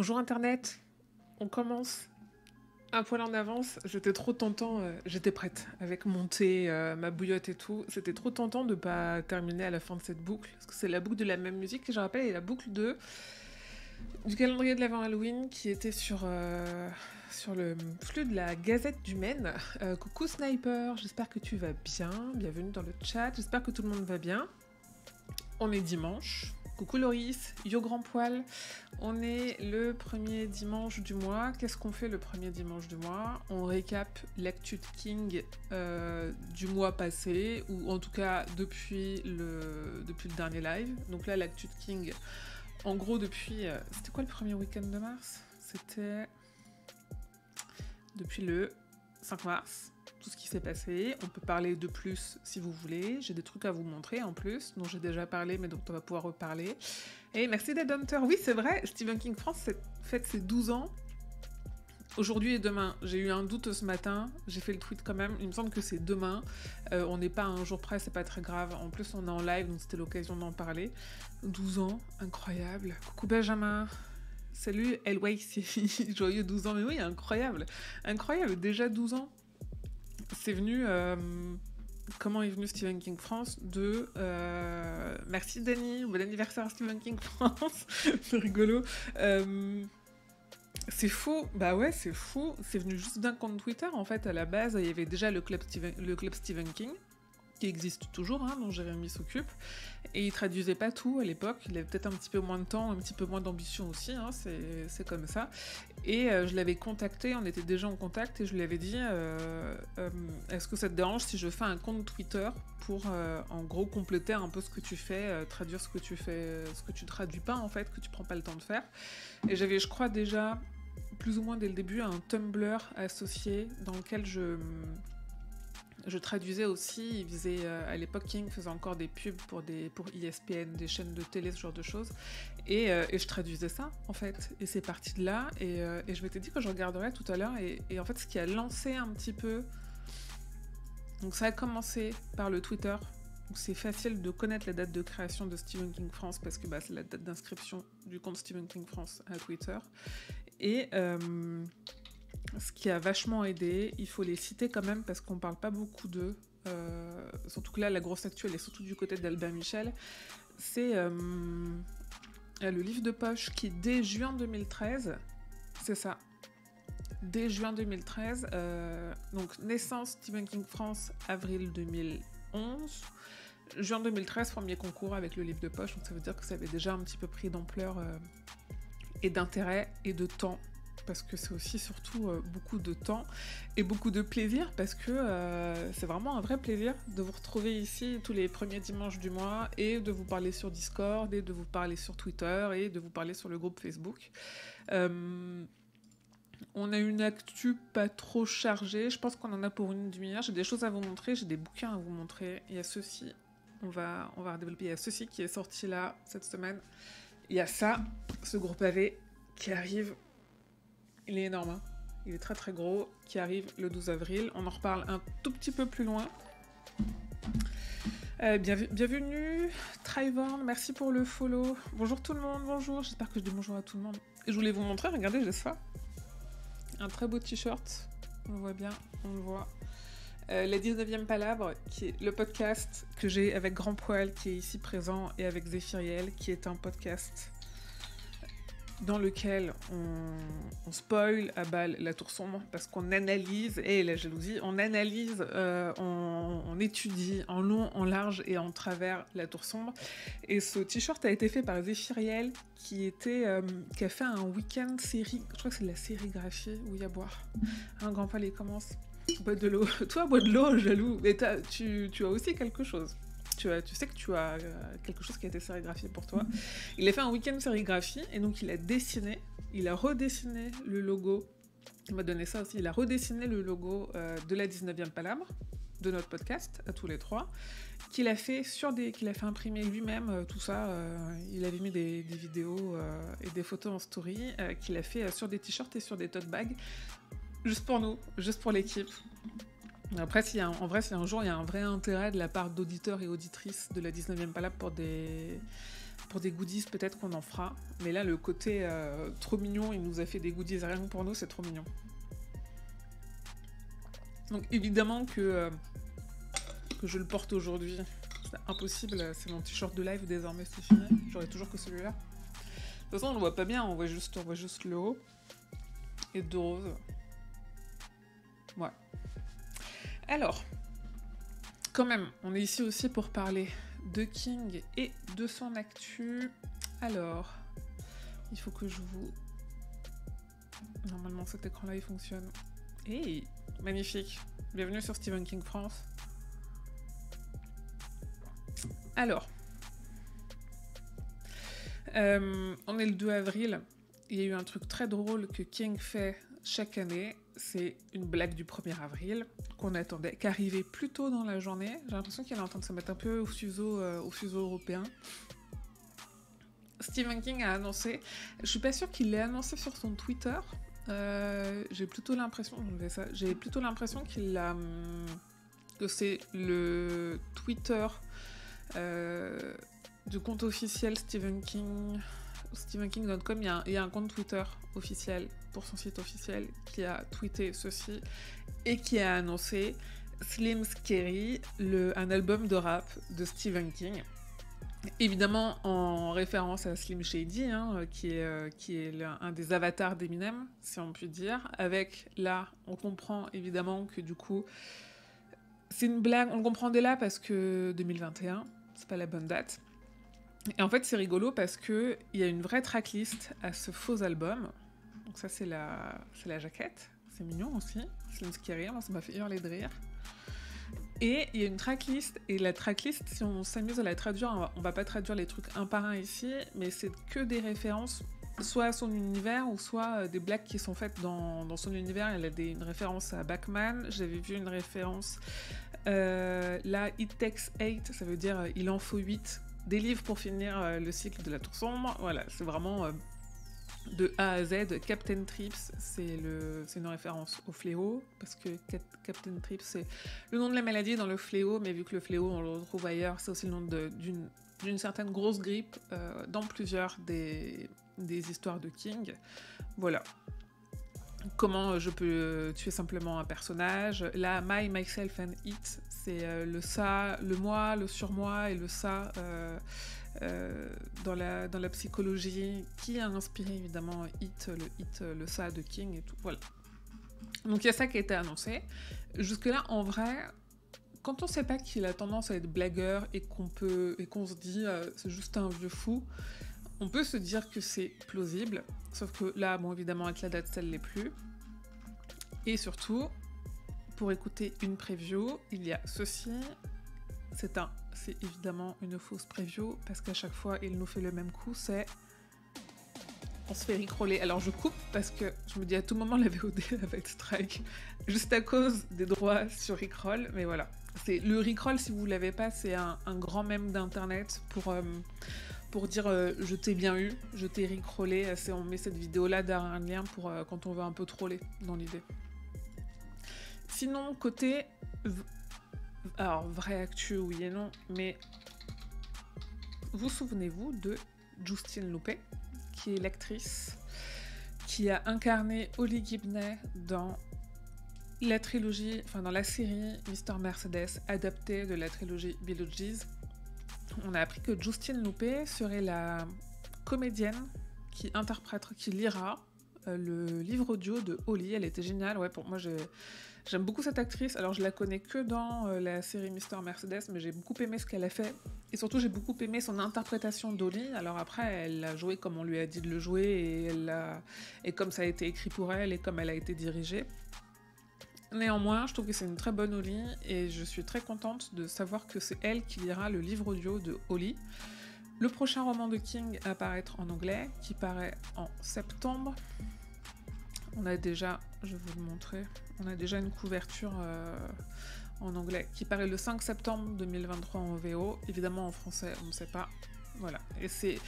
Bonjour Internet, on commence un poil en avance. J'étais trop tentant, j'étais prête avec mon thé, ma bouillotte et tout. C'était trop tentant de pas terminer à la fin de cette boucle, parce que c'est la boucle de la même musique, et je rappelle, et la boucle du calendrier de l'avant Halloween qui était sur le flux de la Gazette du Maine. Coucou Sniper, j'espère que tu vas bien, bienvenue dans le chat, j'espère que tout le monde va bien. On est dimanche. Coucou Loris, Yo Grand Poil. On est le premier dimanche du mois. Qu'est-ce qu'on fait le premier dimanche du mois? On récap l'actu de King du mois passé, ou en tout cas depuis le dernier live. Donc là, l'actu de King, en gros, depuis... c'était quoi le premier week-end de mars? C'était depuis le 5 mars. Tout ce qui s'est passé. On peut parler de plus si vous voulez. J'ai des trucs à vous montrer en plus, dont j'ai déjà parlé, mais dont on va pouvoir reparler. Et merci Dead Hunter. Oui, c'est vrai, Stephen King France fête ses 12 ans. Aujourd'hui et demain. J'ai eu un doute ce matin. J'ai fait le tweet quand même. Il me semble que c'est demain. On n'est pas à un jour près, c'est pas très grave. En plus, on est en live, donc c'était l'occasion d'en parler. 12 ans, incroyable. Coucou Benjamin. Salut LYC. Joyeux 12 ans. Mais oui, incroyable. Incroyable, déjà 12 ans. C'est venu... comment est venu Stephen King France merci Dany, bon anniversaire Stephen King France. C'est rigolo. C'est fou, bah ouais, c'est fou. C'est venu juste d'un compte Twitter, en fait. À la base, il y avait déjà le club Stephen King, qui existe toujours, hein, dont Jérémy s'occupe. Et il traduisait pas tout à l'époque. Il avait peut-être un petit peu moins de temps, un petit peu moins d'ambition aussi, hein, c'est comme ça. Et je l'avais contacté, on était déjà en contact, et je lui avais dit est-ce que ça te dérange si je fais un compte Twitter pour en gros compléter un peu ce que tu fais, traduire ce que tu fais, ce que tu traduis pas en fait, que tu prends pas le temps de faire. Et j'avais, je crois, déjà plus ou moins dès le début un Tumblr associé dans lequel je traduisais aussi. Il faisait, à l'époque, King faisait encore des pubs pour ESPN, des chaînes de télé, ce genre de choses. Et je traduisais ça, en fait. Et c'est parti de là. Et je m'étais dit que je regarderais tout à l'heure. Et en fait, ce qui a lancé un petit peu... Donc ça a commencé par le Twitter, où c'est facile de connaître la date de création de Stephen King France, parce que c'est la date d'inscription du compte Stephen King France à Twitter. Et... ce qui a vachement aidé, il faut les citer quand même parce qu'on parle pas beaucoup d'eux, surtout que là la grosse actu elle est surtout du côté d'Albin Michel, c'est le livre de poche qui dès juin 2013, c'est ça, dès juin 2013, donc naissance Stephen King France, avril 2011, juin 2013, premier concours avec le livre de poche, donc ça veut dire que ça avait déjà un petit peu pris d'ampleur et d'intérêt et de temps. Parce que c'est aussi surtout beaucoup de temps et beaucoup de plaisir, parce que c'est vraiment un vrai plaisir de vous retrouver ici tous les premiers dimanches du mois et de vous parler sur Discord et de vous parler sur Twitter et de vous parler sur le groupe Facebook. On a une actu pas trop chargée, je pense qu'on en a pour une demi-heure. J'ai des choses à vous montrer, j'ai des bouquins à vous montrer. Il y a ceci, on va redévelopper. Il y a ceci qui est sorti là cette semaine. Il y a ça, ce gros pavé qui arrive. Il est énorme, hein. Il est très très gros, qui arrive le 12 avril. On en reparle un tout petit peu plus loin. Bienvenue, Trivorn, merci pour le follow. Bonjour tout le monde, bonjour, j'espère que je dis bonjour à tout le monde. Et je voulais vous montrer, regardez, j'ai ça. Un très beau t-shirt, on le voit bien, on le voit. La 19e Palabre, qui est le podcast que j'ai avec Grand Poil, qui est ici présent, et avec Zéphiriel, qui est un podcast... dans lequel on spoil à balle la tour sombre, parce qu'on analyse, et la jalousie, on analyse, on étudie en long, en large et en travers la tour sombre. Et ce t-shirt a été fait par Zéphiriel, qui a fait un week-end série, je crois que c'est de la sérigraphie, où il y a à boire. Un grand palais commence, bois de l'eau. Toi, bois de l'eau, jaloux, mais tu as aussi quelque chose. Tu sais que tu as quelque chose qui a été sérigraphié pour toi. Il a fait un week-end sérigraphie, et donc il a redessiné le logo, il m'a donné ça aussi, il a redessiné le logo de la 19e Palabre, de notre podcast, à tous les trois, qu'il a fait imprimer lui-même, tout ça, il avait mis des vidéos et des photos en story, qu'il a fait sur des t-shirts et sur des tote bags, juste pour nous, juste pour l'équipe. Après, si un jour il y a un vrai intérêt de la part d'auditeurs et auditrices de la 19e Palabre pour des Pour des goodies, peut-être qu'on en fera. Mais là, le côté trop mignon, il nous a fait des goodies rien que pour nous, c'est trop mignon. Donc évidemment que je le porte aujourd'hui. C'est impossible, c'est mon t-shirt de live désormais, c'est fini. J'aurai toujours que celui-là. De toute façon, on le voit pas bien, on voit juste le haut. Et deux roses. Ouais. Alors, quand même, on est ici aussi pour parler de King et de son actu. Alors, il faut que je vous... Normalement, cet écran-là, il fonctionne. Hey, magnifique. Bienvenue sur Stephen King France. Alors, on est le 2 avril. Il y a eu un truc très drôle que King fait chaque année. C'est une blague du 1er avril qu'on attendait, qui arrivait plus tôt dans la journée. J'ai l'impression qu'elle est en train de se mettre un peu au fuseau européen. Stephen King a annoncé, je suis pas sûre qu'il l'ait annoncé sur son Twitter. J'ai plutôt l'impression qu'il a que c'est le Twitter du compte officiel StephenKing.com. Il y a un compte Twitter officiel pour son site officiel qui a tweeté ceci et qui a annoncé Slim Scary, un album de rap de Stephen King. Évidemment en référence à Slim Shady, qui est un des avatars d'Eminem, si on peut dire. Avec là, on comprend évidemment que du coup, c'est une blague, on le comprend dès là parce que 2021, c'est pas la bonne date. Et en fait, c'est rigolo parce qu'il y a une vraie tracklist à ce faux album. Donc ça, c'est la jaquette. C'est mignon aussi. Slim Scary, moi, ça m'a fait hurler de rire. Et il y a une tracklist, et la tracklist, si on s'amuse à la traduire, on va pas traduire les trucs un par un ici, mais c'est que des références, soit à son univers, ou soit des blagues qui sont faites dans son univers. Elle a une référence à Bachman, j'avais vu une référence, là, It Takes 8, ça veut dire il en faut 8, des livres pour finir le cycle de la Tour Sombre. Voilà, c'est vraiment... de A à Z. Captain Trips, c'est une référence au fléau, parce que Captain Trips, c'est le nom de la maladie dans le fléau, mais vu que le fléau, on le retrouve ailleurs, c'est aussi le nom d'une certaine grosse grippe dans plusieurs des histoires de King. Voilà. Comment je peux tuer simplement un personnage. Là, My, Myself and It, c'est le ça, le moi, le surmoi et le ça... dans la psychologie, qui a inspiré évidemment le ça de King et tout, voilà. Donc il y a ça qui a été annoncé. Jusque-là, en vrai, quand on sait pas qu'il a tendance à être blagueur et qu'on se dit c'est juste un vieux fou, on peut se dire que c'est plausible, sauf que là, bon, évidemment, avec la date, ça ne l'est plus. Et surtout, pour écouter une preview, il y a ceci. C'est évidemment une fausse preview, parce qu'à chaque fois, il nous fait le même coup, on se fait rickroller. Alors je coupe, parce que je me dis à tout moment, la VOD va être strike, juste à cause des droits sur Rickroll, mais voilà. Le Rickroll, si vous ne l'avez pas, c'est un grand mème d'internet pour dire je t'ai bien eu, je t'ai rickrollé. On met cette vidéo-là derrière un lien pour quand on veut un peu troller, dans l'idée. Sinon, côté... Alors, vraie actu, oui et non, mais vous souvenez-vous de Justine Loupé, qui est l'actrice qui a incarné Holly Gibney dans la trilogie, enfin dans la série Mr. Mercedes, adaptée de la trilogie Beetlejuice Gees. On a appris que Justine Loupé serait la comédienne qui lira le livre audio de Holly. Elle était géniale, ouais, pour moi j'aime beaucoup cette actrice. Alors je la connais que dans la série Mr. Mercedes, mais j'ai beaucoup aimé ce qu'elle a fait. Et surtout j'ai beaucoup aimé son interprétation d'Holly. Alors après elle a joué comme on lui a dit de le jouer, et comme ça a été écrit pour elle et comme elle a été dirigée. Néanmoins, je trouve que c'est une très bonne Holly, et je suis très contente de savoir que c'est elle qui lira le livre audio de Holly. Le prochain roman de King à paraître en anglais, qui paraît en septembre. On a déjà, je vais vous le montrer, on a déjà une couverture en anglais qui paraît le 5 septembre 2023 en VO. Évidemment en français, on ne sait pas. Voilà. Et c'est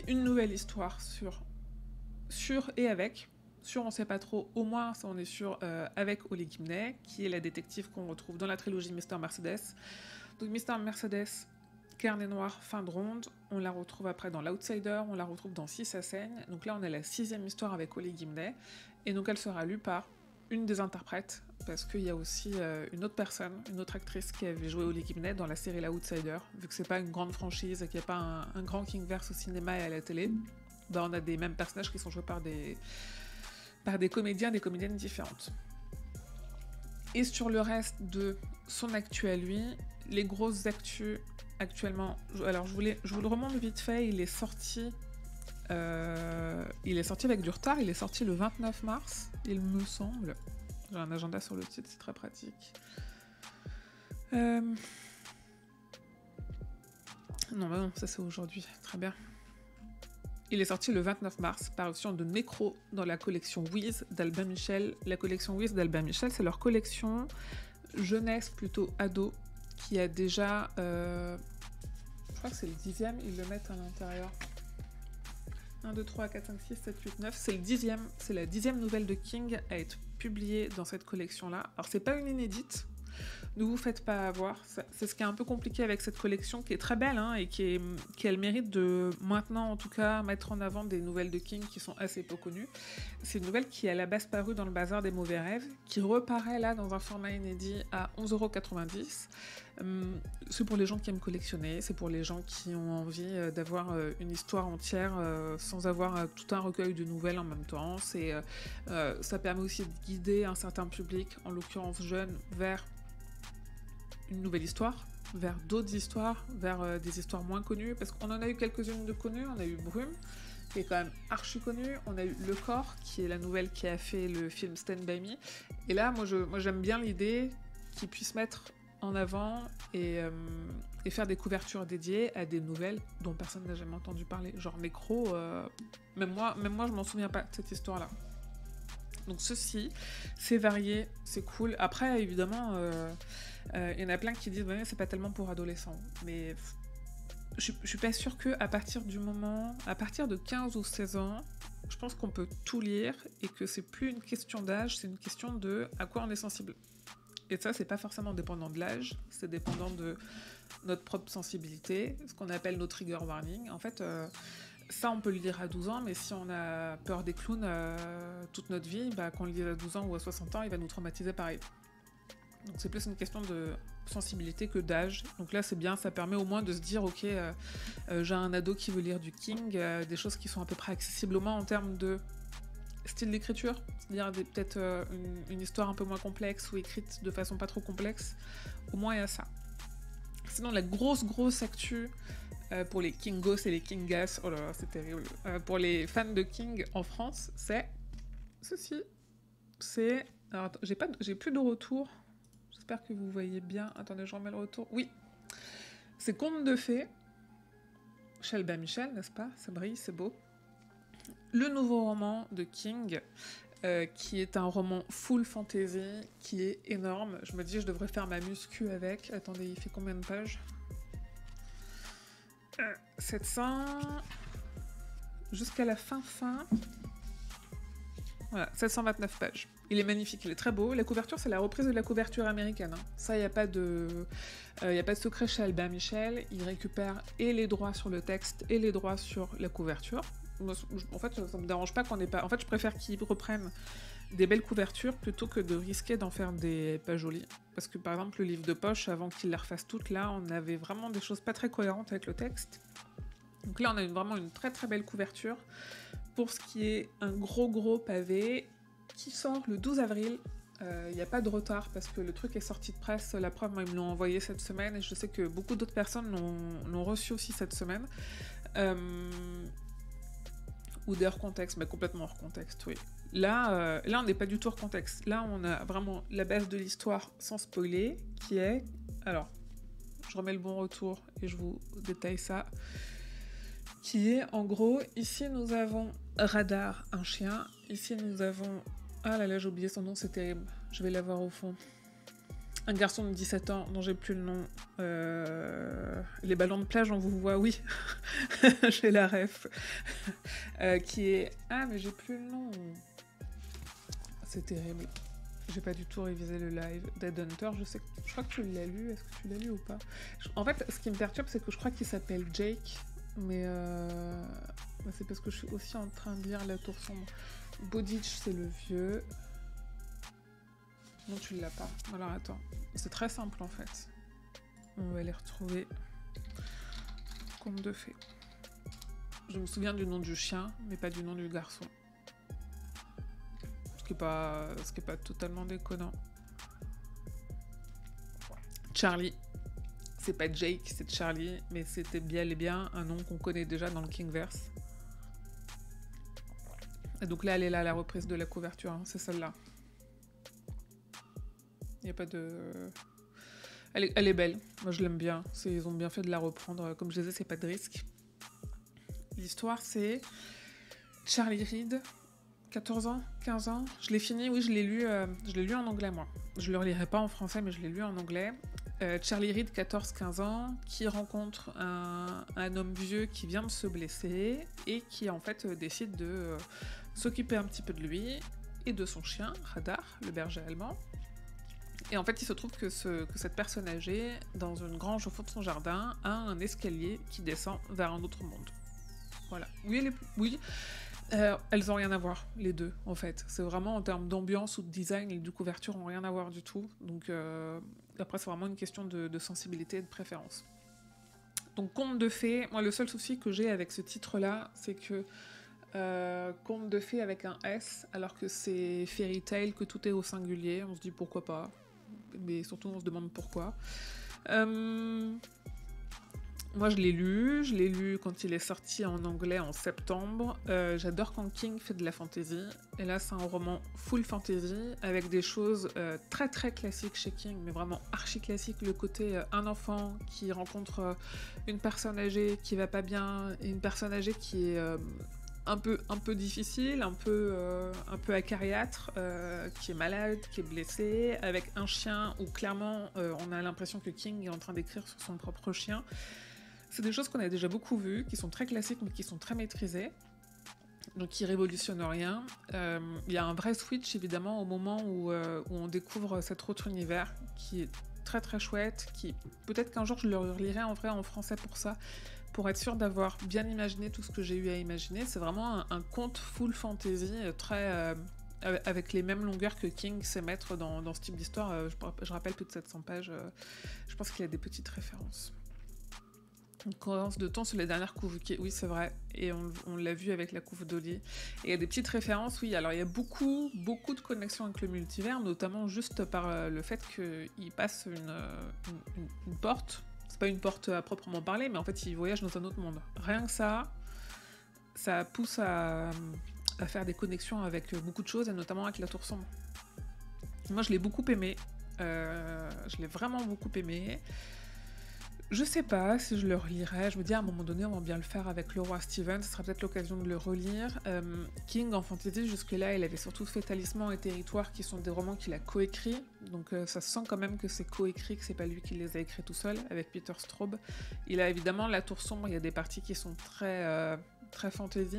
une nouvelle histoire sur et avec. Sur, on ne sait pas trop, au moins ça on est sûr, avec Holly Gibney, qui est la détective qu'on retrouve dans la trilogie Mr. Mercedes. Donc Mr. Mercedes, Carnet Noir, fin de ronde. On la retrouve après dans l'Outsider, on la retrouve dans Si ça saigne. Donc là, on a la 6e histoire avec Holly Gimley. Et donc, elle sera lue par une des interprètes, parce qu'il y a aussi une autre personne, une autre actrice qui avait joué Holly Gimley dans la série L'Outsider. Vu que c'est pas une grande franchise et qu'il n'y a pas un grand Kingverse au cinéma et à la télé, bah on a des mêmes personnages qui sont joués par des comédiens, des comédiennes différentes. Et sur le reste de son actu à lui, les grosses actus actuellement... Alors, je vous le remonte vite fait, il est sorti avec du retard, il est sorti le 29 mars, il me semble. J'ai un agenda sur le site, c'est très pratique. Non, bah non, ça c'est aujourd'hui, très bien. Il est sorti le 29 mars, parution de Nécro dans la collection Wiz d'Albin Michel. La collection Wiz d'Albin Michel, c'est leur collection jeunesse plutôt ado, qui a déjà... je crois que c'est le 10e, ils le mettent à l'intérieur. 1, 2, 3, 4, 5, 6, 7, 8, 9. C'est la 10e nouvelle de King à être publiée dans cette collection-là. Alors, c'est pas une inédite. Ne vous faites pas avoir. C'est ce qui est un peu compliqué avec cette collection, qui est très belle, hein, et qui a le mérite de, maintenant en tout cas, mettre en avant des nouvelles de King qui sont assez peu connues. C'est une nouvelle qui est à la base parue dans le Bazar des Mauvais Rêves, qui reparaît là dans un format inédit à 11,90 €. C'est pour les gens qui aiment collectionner, c'est pour les gens qui ont envie d'avoir une histoire entière sans avoir tout un recueil de nouvelles en même temps. Ça permet aussi de guider un certain public, en l'occurrence jeune, vers une nouvelle histoire, vers d'autres histoires, vers des histoires moins connues, parce qu'on en a eu quelques-unes de connues. On a eu Brume, qui est quand même archi connu, on a eu Le Corps, qui est la nouvelle qui a fait le film Stand By Me, et là, moi j'aime bien l'idée qu'ils puissent mettre en avant et faire des couvertures dédiées à des nouvelles dont personne n'a jamais entendu parler, genre Nécro, même moi je m'en souviens pas de cette histoire-là. Donc ceci, c'est varié, c'est cool. Après, évidemment, y en a plein qui disent ouais, c'est pas tellement pour adolescents. Mais je suis pas sûre qu'à partir de 15 ou 16 ans, je pense qu'on peut tout lire et que c'est plus une question d'âge, c'est une question de à quoi on est sensible. Et ça, c'est pas forcément dépendant de l'âge, c'est dépendant de notre propre sensibilité, ce qu'on appelle nos trigger warnings. En fait, ça, on peut le lire à 12 ans, mais si on a peur des clowns toute notre vie, bah, qu'on le lise à 12 ans ou à 60 ans, il va nous traumatiser pareil. Donc c'est plus une question de sensibilité que d'âge. Donc là, c'est bien, ça permet au moins de se dire, ok, j'ai un ado qui veut lire du King, des choses qui sont à peu près accessibles au moins en termes de style d'écriture, c'est-à-dire peut-être une histoire un peu moins complexe ou écrite de façon pas trop complexe. Au moins, il y a ça. Sinon, la grosse actu pour les Kingos et les Kingas, oh là là, c'est terrible, pour les fans de King en France, c'est ceci. C'est... Alors, attends, j'ai plus de retour. J'espère que vous voyez bien. Attendez, je remets le retour. Oui. C'est Contes de fées. Chez Albin Michel, n'est-ce pas? Ça brille, c'est beau. Le nouveau roman de King, qui est un roman full fantasy, qui est énorme. Je me dis, je devrais faire ma muscu avec. Attendez, il fait combien de pages? 700... Jusqu'à la fin. Voilà, 729 pages. Il est magnifique, il est très beau. La couverture, c'est la reprise de la couverture américaine. Hein. Ça, il n'y a pas de secret chez Albin Michel. Il récupère et les droits sur le texte et les droits sur la couverture. En fait, ça me dérange pas qu'on ait pas... En fait, je préfère qu'ils reprennent des belles couvertures plutôt que de risquer d'en faire des pas jolies. Parce que, par exemple, le livre de poche, avant qu'ils les refassent toutes, là, on avait vraiment des choses pas très cohérentes avec le texte. Donc là, on a vraiment une très très belle couverture. Pour ce qui est un gros pavé qui sort le 12 avril. Il n'y a pas de retard parce que le truc est sorti de presse. La preuve, moi, ils me l'ont envoyé cette semaine et je sais que beaucoup d'autres personnes l'ont reçu aussi cette semaine. Ou des hors contexte, mais complètement hors contexte, oui. Là, on n'est pas du tout hors contexte. Là, on a vraiment la base de l'histoire sans spoiler, qui est... Alors, je remets le bon retour et je vous détaille ça. Qui est, en gros, ici nous avons Radar, un chien. Ici nous avons... Ah là là, j'ai oublié son nom, c'est terrible. Je vais l'avoir au fond. Un garçon de 17 ans, dont j'ai plus le nom. Les ballons de plage, on vous voit, oui. J'ai la ref. Qui est... Ah, mais j'ai plus le nom. C'est terrible. J'ai pas du tout révisé le live. Dead Hunter, je crois que tu l'as lu. Est-ce que tu l'as lu ou pas? En fait, ce qui me perturbe, c'est que je crois qu'il s'appelle Jake, mais c'est parce que je suis aussi en train de lire La Tour Sombre. Bowditch, c'est le vieux. Non, tu l'as pas. Alors attends, c'est très simple en fait. On va les retrouver. Conte de fées. Je me souviens du nom du chien, mais pas du nom du garçon. Ce qui est pas totalement déconnant. Charlie. C'est pas Jake, c'est Charlie, mais c'était bien et bien un nom qu'on connaît déjà dans le Kingverse. Et donc là, elle est là, la reprise de la couverture, hein, c'est celle-là. Il n'y a pas de... Elle est belle, moi je l'aime bien. Ils ont bien fait de la reprendre. Comme je disais, c'est pas de risque. L'histoire, c'est Charlie Reid, 14 ans, 15 ans. Je l'ai fini, oui, je l'ai lu en anglais, moi. Je le relirai pas en français, mais je l'ai lu en anglais. Charlie Reid, 14-15 ans, qui rencontre un homme vieux qui vient de se blesser et qui, en fait, décide de s'occuper un petit peu de lui et de son chien, Radar, le berger allemand. Et en fait, il se trouve que cette personne âgée, dans une grange au fond de son jardin, a un escalier qui descend vers un autre monde. Voilà. Oui, elles n'ont rien à voir, les deux, en fait. C'est vraiment en termes d'ambiance ou de design et de couverture, n'ont rien à voir du tout. Donc, après, c'est vraiment une question de sensibilité et de préférence. Donc, Conte de fées, moi, le seul souci que j'ai avec ce titre-là, c'est que Conte de fées avec un S, alors que c'est Fairy Tail, que tout est au singulier. On se dit pourquoi pas. Mais surtout, on se demande pourquoi. Moi, je l'ai lu quand il est sorti en anglais en septembre. J'adore quand King fait de la fantasy. Et là, c'est un roman full fantasy, avec des choses très très classiques chez King, mais vraiment archi classique. Le côté un enfant qui rencontre une personne âgée qui va pas bien, et une personne âgée qui est un peu difficile, un peu acariâtre, qui est malade, qui est blessé, avec un chien où clairement on a l'impression que King est en train d'écrire sur son propre chien. C'est des choses qu'on a déjà beaucoup vues, qui sont très classiques mais qui sont très maîtrisées, donc qui révolutionnent rien. Il y a un vrai switch évidemment au moment où on découvre cet autre univers qui est très très chouette, qui peut-être qu'un jour je le relirai en vrai en français pour ça, pour être sûr d'avoir bien imaginé tout ce que j'ai eu à imaginer. C'est vraiment un conte full fantasy, très avec les mêmes longueurs que King sait mettre dans ce type d'histoire. Je rappelle plus de 700 pages, je pense qu'il y a des petites références. Une cohérence de temps sur les dernières couves, oui c'est vrai, et on l'a vu avec la couve d'Oli. Et il y a des petites références, oui, alors il y a beaucoup de connexions avec le multivers, notamment juste par le fait qu'il passe une porte. C'est pas une porte à proprement parler, mais en fait il voyage dans un autre monde. Rien que ça pousse à faire des connexions avec beaucoup de choses, et notamment avec la Tour Sombre. Moi je l'ai beaucoup aimé, je l'ai vraiment beaucoup aimé. Je sais pas si je le relirai, je me dis à un moment donné on va bien le faire avec le roi Steven, ce sera peut-être l'occasion de le relire. King en fantasy jusque-là il avait surtout fait Talisman et Territoire qui sont des romans qu'il a coécrits, donc ça se sent quand même que c'est coécrit, que c'est pas lui qui les a écrits tout seul, avec Peter Straub. Il a évidemment La Tour Sombre, il y a des parties qui sont très fantasy,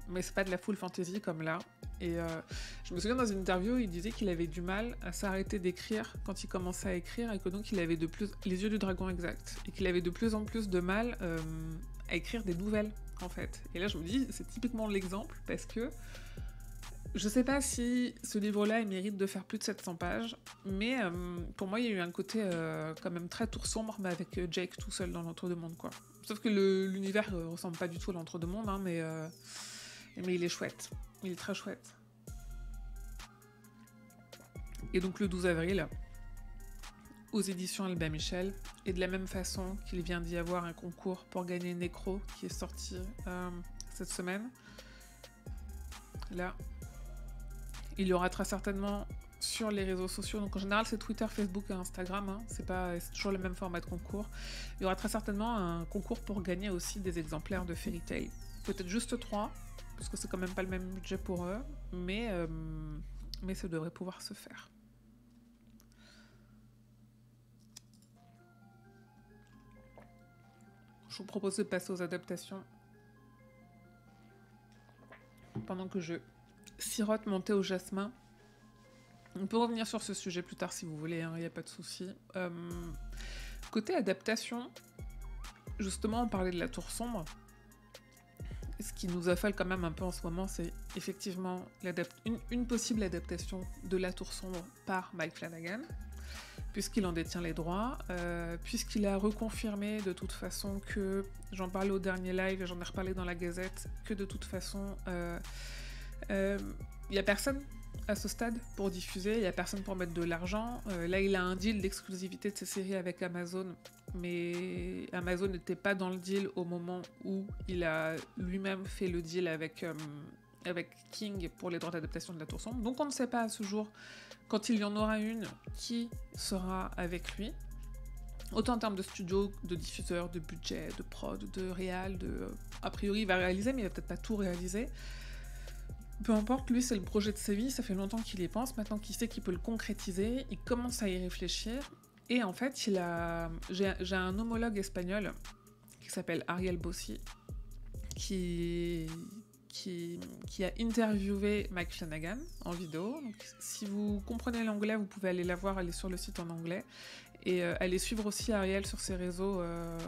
mais c'est pas de la full fantasy comme là. Et je me souviens dans une interview, il disait qu'il avait du mal à s'arrêter d'écrire quand il commençait à écrire, et que donc il avait les yeux du dragon exact, et qu'il avait de plus en plus de mal à écrire des nouvelles en fait. Et là je me dis, c'est typiquement l'exemple, parce que je sais pas si ce livre-là il mérite de faire plus de 700 pages, mais pour moi il y a eu un côté quand même très Tour Sombre, mais avec Jake tout seul dans l'entre-deux-mondes quoi. Sauf que l'univers ressemble pas du tout à l'entre-deux-mondes, hein, mais il est chouette. Il est très chouette. Et donc le 12 avril, aux éditions Albin Michel, et de la même façon qu'il vient d'y avoir un concours pour gagner Nécro qui est sorti cette semaine. Là, il y aura très certainement sur les réseaux sociaux, donc en général c'est Twitter, Facebook et Instagram, hein, c'est toujours le même format de concours. Il y aura très certainement un concours pour gagner aussi des exemplaires de Fairy Tail. Peut-être juste 3, parce que c'est quand même pas le même budget pour eux, mais ça devrait pouvoir se faire. Je vous propose de passer aux adaptations pendant que je sirote mon thé au jasmin. On peut revenir sur ce sujet plus tard si vous voulez, il n'y a pas de souci. Côté adaptation, justement, on parlait de la Tour Sombre. Ce qui nous affale quand même un peu en ce moment, c'est effectivement une possible adaptation de la Tour Sombre par Mike Flanagan, puisqu'il en détient les droits, puisqu'il a reconfirmé de toute façon que, j'en parlais au dernier live et j'en ai reparlé dans la Gazette, que de toute façon, il n'y a personne à ce stade pour diffuser, il n'y a personne pour mettre de l'argent. Là, il a un deal d'exclusivité de ses séries avec Amazon, mais Amazon n'était pas dans le deal au moment où il a lui-même fait le deal avec King pour les droits d'adaptation de la Tour Sombre. Donc on ne sait pas à ce jour, quand il y en aura une, qui sera avec lui. Autant en termes de studio, de diffuseur, de budget, de prod, de réal, a priori il va réaliser, mais il va peut-être pas tout réaliser. Peu importe, lui c'est le projet de sa vie, ça fait longtemps qu'il y pense, maintenant qu'il sait qu'il peut le concrétiser, il commence à y réfléchir, et en fait j'ai un homologue espagnol qui s'appelle Ariel Bossi, qui a interviewé Mike Flanagan en vidéo. Donc, si vous comprenez l'anglais, vous pouvez aller la voir, elle est sur le site en anglais, et allez suivre aussi Ariel sur ses réseaux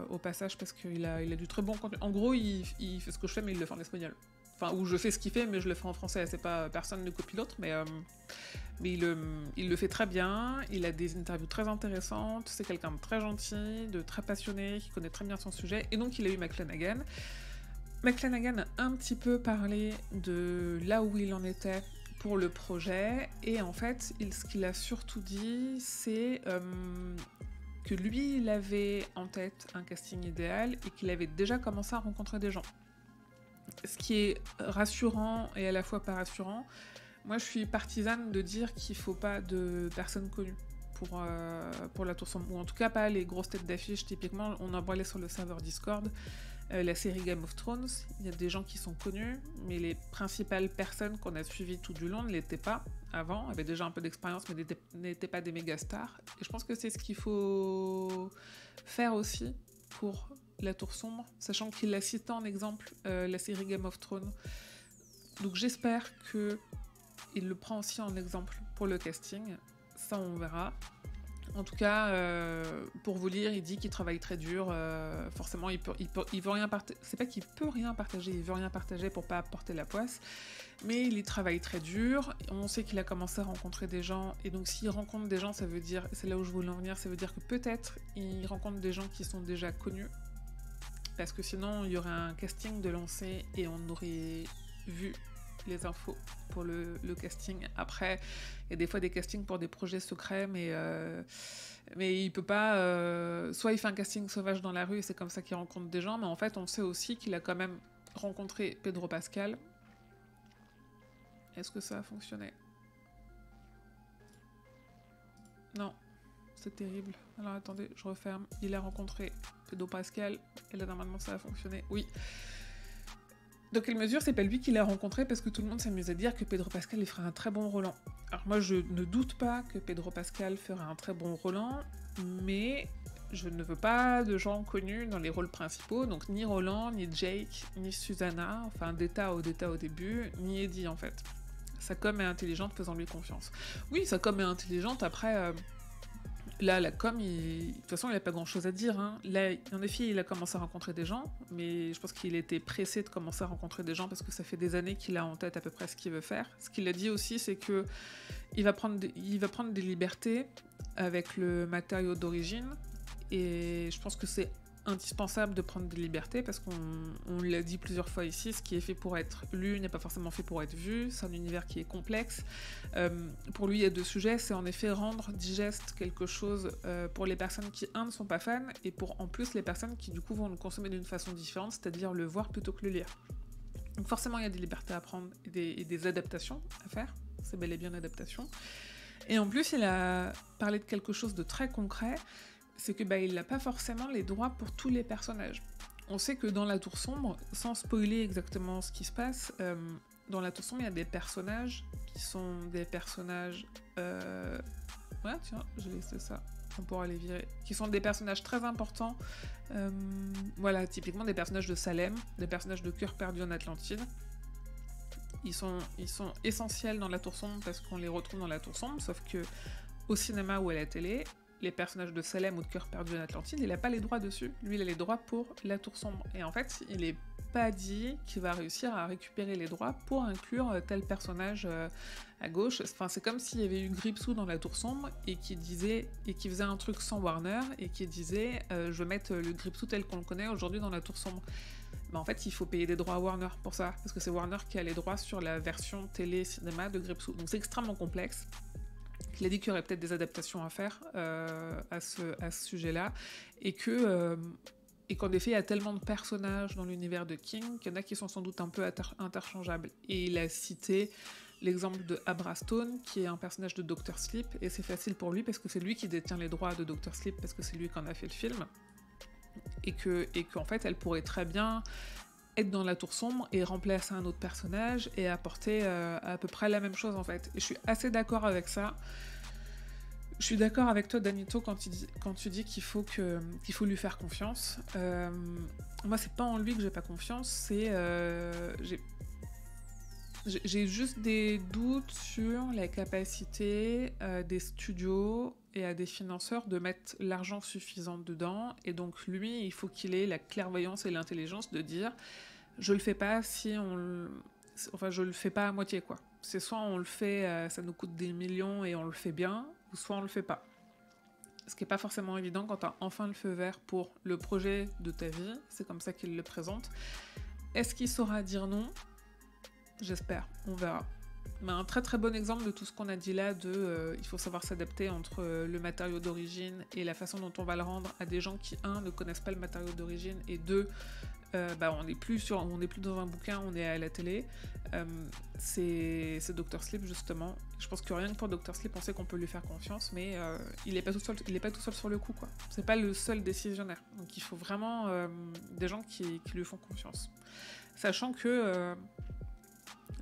au passage, parce qu'il a du très bon contenu. En gros, il fait ce que je fais, mais il le fait en espagnol. Enfin, ou je fais ce qu'il fait, mais je le fais en français. C'est pas personne ne copie l'autre, mais il le fait très bien. Il a des interviews très intéressantes. C'est quelqu'un de très gentil, de très passionné, qui connaît très bien son sujet. Et donc, il a eu Mike Flanagan. Mike Flanagan a un petit peu parlé de là où il en était pour le projet. Et en fait, ce qu'il a surtout dit, c'est que lui, il avait en tête un casting idéal et qu'il avait déjà commencé à rencontrer des gens. Ce qui est rassurant et à la fois pas rassurant. Moi, je suis partisane de dire qu'il faut pas de personnes connues pour la Tour Sombre, ou en tout cas pas les grosses têtes d'affiche. Typiquement, on en parlait sur le serveur Discord, la série Game of Thrones, il y a des gens qui sont connus, mais les principales personnes qu'on a suivies tout du long ne l'étaient pas avant, avaient déjà un peu d'expérience, mais n'étaient pas des méga stars. Et je pense que c'est ce qu'il faut faire aussi pour la Tour Sombre, sachant qu'il a cité en exemple la série Game of Thrones. Donc j'espère qu'il le prend aussi en exemple pour le casting. Ça, on verra. En tout cas, pour vous lire, il dit qu'il travaille très dur. Forcément, il veut rien partager. C'est pas qu'il peut rien partager, il veut rien partager pour pas porter la poisse. Mais il y travaille très dur. On sait qu'il a commencé à rencontrer des gens. Et donc, s'il rencontre des gens, ça veut dire, c'est là où je voulais en venir, ça veut dire que peut-être il rencontre des gens qui sont déjà connus. Parce que sinon, il y aurait un casting de lancer et on aurait vu les infos pour le casting. Après, il y a des fois des castings pour des projets secrets, mais il peut pas... soit il fait un casting sauvage dans la rue et c'est comme ça qu'il rencontre des gens, mais en fait, on sait aussi qu'il a quand même rencontré Pedro Pascal. Est-ce que ça a fonctionné? Non. C'est terrible. Alors attendez, je referme. Il a rencontré Pedro Pascal, et là normalement ça a fonctionné. Oui. Dans quelle mesure c'est pas lui qui l'a rencontré, parce que tout le monde s'amuse à dire que Pedro Pascal il fera un très bon Roland. Alors moi je ne doute pas que Pedro Pascal fera un très bon Roland, mais je ne veux pas de gens connus dans les rôles principaux, donc ni Roland, ni Jake, ni Susanna, enfin Deta au début, ni Eddie en fait. Sa com est intelligente, faisons-lui confiance. Oui, sa com est intelligente, après... Là, la com, de toute façon, il n'a pas grand-chose à dire. Hein. Là, en effet, il a commencé à rencontrer des gens, mais je pense qu'il était pressé de commencer à rencontrer des gens parce que ça fait des années qu'il a en tête à peu près ce qu'il veut faire. Ce qu'il a dit aussi, c'est que il va prendre des libertés avec le matériau d'origine, et je pense que c'est indispensable de prendre des libertés parce qu'on l'a dit plusieurs fois ici, ce qui est fait pour être lu n'est pas forcément fait pour être vu, c'est un univers qui est complexe. Pour lui, il y a deux sujets, c'est en effet rendre digeste quelque chose pour les personnes qui, ne sont pas fans, et pour en plus les personnes qui du coup vont le consommer d'une façon différente, c'est-à-dire le voir plutôt que le lire. Donc forcément, il y a des libertés à prendre et des adaptations à faire, c'est bel et bien l'adaptation. Et en plus, il a parlé de quelque chose de très concret, c'est que il n'a pas forcément les droits pour tous les personnages. On sait que dans la Tour Sombre, sans spoiler exactement ce qui se passe, dans la Tour Sombre, il y a des personnages qui sont des personnages... Ouais, tiens, j'ai laissé ça, on pourra les virer. Qui sont des personnages très importants. Voilà, typiquement des personnages de Salem, des personnages de Cœur perdu en Atlantide. ils sont essentiels dans La Tour Sombre parce qu'on les retrouve dans La Tour Sombre, sauf que au cinéma ou à la télé, les personnages de Salem ou de Cœur perdu en Atlantide, il n'a pas les droits dessus. Lui, il a les droits pour La Tour Sombre. Et en fait, il est pas dit qu'il va réussir à récupérer les droits pour inclure tel personnage à gauche. Enfin, c'est comme s'il y avait eu Gripsou dans La Tour Sombre et qui faisait un truc sans Warner et qui disait je vais mettre le Gripsou tel qu'on le connaît aujourd'hui dans La Tour Sombre. Mais en fait, il faut payer des droits à Warner pour ça, parce que c'est Warner qui a les droits sur la version télé-cinéma de Gripsou. Donc c'est extrêmement complexe. Il a dit qu'il y aurait peut-être des adaptations à faire à ce sujet-là, et qu'en effet, il y a tellement de personnages dans l'univers de King qu'il y en a qui sont sans doute un peu interchangeables. Et il a cité l'exemple de Abra Stone, qui est un personnage de Dr. Sleep, et c'est facile pour lui parce que c'est lui qui détient les droits de Dr. Sleep, parce que c'est lui qui en a fait le film, et qu'en fait, elle pourrait très bien être dans La Tour Sombre et remplacer un autre personnage et apporter à peu près la même chose en fait. Et je suis assez d'accord avec ça. Je suis d'accord avec toi, Danito, quand tu dis qu'il faut lui faire confiance. Moi, c'est pas en lui que j'ai pas confiance, c'est j'ai juste des doutes sur la capacité des studios et à des financeurs de mettre l'argent suffisant dedans. Et donc lui, il faut qu'il ait la clairvoyance et l'intelligence de dire je le fais pas je le fais pas à moitié quoi. C'est soit on le fait, ça nous coûte des millions et on le fait bien, ou soit on le fait pas. Ce qui est pas forcément évident quand t'as enfin le feu vert pour le projet de ta vie, c'est comme ça qu'il le présente. Est-ce qu'il saura dire non ? J'espère, on verra. Mais un très très bon exemple de tout ce qu'on a dit là, il faut savoir s'adapter entre le matériau d'origine et la façon dont on va le rendre à des gens qui, ne connaissent pas le matériau d'origine, et deux, on n'est plus dans un bouquin, on est à la télé. C'est Dr. Sleep justement. Je pense que rien que pour Dr. Sleep, on sait qu'on peut lui faire confiance, mais il est pas tout seul sur le coup quoi. C'est pas le seul décisionnaire. Donc il faut vraiment des gens qui lui font confiance. Sachant que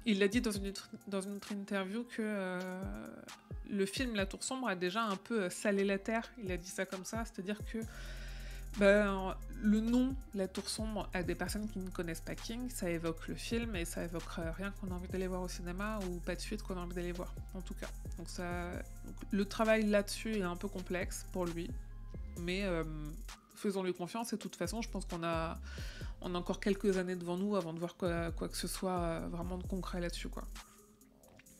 il l'a dit dans une autre interview que le film La Tour Sombre a déjà un peu salé la terre. Il a dit ça comme ça, c'est-à-dire que le nom La Tour Sombre à des personnes qui ne connaissent pas King, ça évoque le film et ça évoque rien qu'on a envie d'aller voir au cinéma ou pas de suite qu'on a envie d'aller voir, en tout cas. Donc le travail là-dessus est un peu complexe pour lui, mais faisons-lui confiance et de toute façon, je pense qu'on a encore quelques années devant nous avant de voir quoi que ce soit vraiment de concret là-dessus, quoi.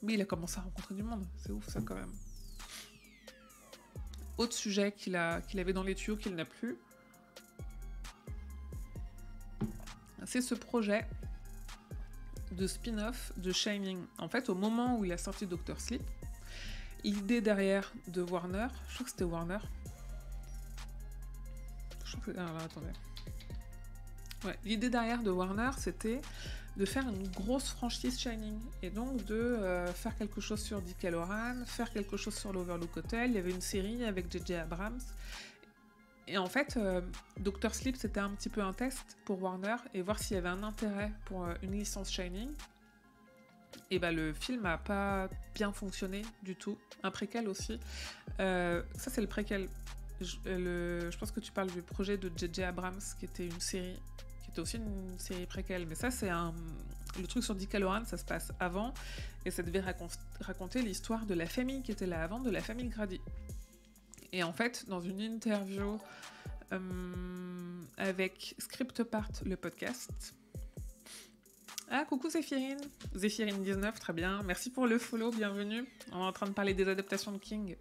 Mais il a commencé à rencontrer du monde, c'est ouf ça quand même. Autre sujet qu'il avait dans les tuyaux qu'il n'a plus, c'est ce projet de spin-off de Shining. En fait, au moment où il a sorti Dr. Sleep, l'idée derrière de Warner, je crois que c'était Warner. Alors, attendez. Ouais, l'idée derrière de Warner, c'était de faire une grosse franchise Shining, et donc de faire quelque chose sur Dick Hallorann, faire quelque chose sur l'Overlook Hotel. Il y avait une série avec J.J. Abrams. Et en fait, Dr. Sleep, c'était un petit peu un test pour Warner, et voir s'il y avait un intérêt pour une licence Shining. Et le film n'a pas bien fonctionné du tout. Un préquel aussi. Ça, c'est le préquel. Je pense que tu parles du projet de J.J. Abrams, qui était une série, qui était aussi une série préquelle. Mais ça, c'est le truc sur Dick Hallorann, ça se passe avant, et ça devait raconter l'histoire de la famille qui était là avant, de la famille Grady. Et en fait, dans une interview avec Scriptpart, le podcast... Ah, coucou Zéphirine 19, très bien. Merci pour le follow, bienvenue. On est en train de parler des adaptations de King.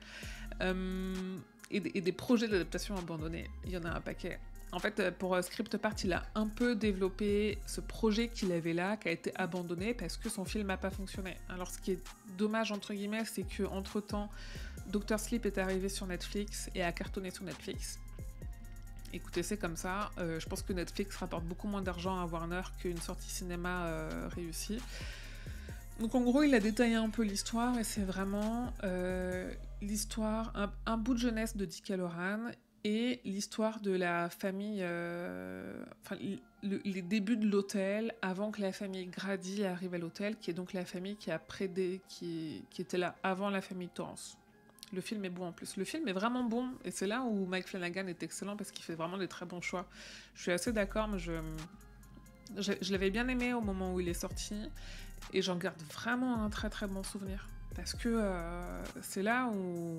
Et des projets d'adaptation abandonnés. Il y en a un paquet. En fait, pour Scriptpart, il a un peu développé ce projet qu'il avait là, qui a été abandonné parce que son film n'a pas fonctionné. Alors, ce qui est dommage, entre guillemets, c'est qu'entre-temps, Dr. Sleep est arrivé sur Netflix et a cartonné sur Netflix. Écoutez, c'est comme ça. Je pense que Netflix rapporte beaucoup moins d'argent à Warner qu'une sortie cinéma réussie. Donc en gros, il a détaillé un peu l'histoire, et c'est vraiment l'histoire, un bout de jeunesse de Dick Hallorann, et l'histoire de la famille, les débuts de l'hôtel, avant que la famille Grady arrive à l'hôtel, qui est donc la famille qui était là avant la famille Torrance. Le film est bon en plus. Le film est vraiment bon, et c'est là où Mike Flanagan est excellent, parce qu'il fait vraiment des très bons choix. Je suis assez d'accord, mais je l'avais bien aimé au moment où il est sorti, Et j'en garde vraiment un très très bon souvenir. Parce que c'est là où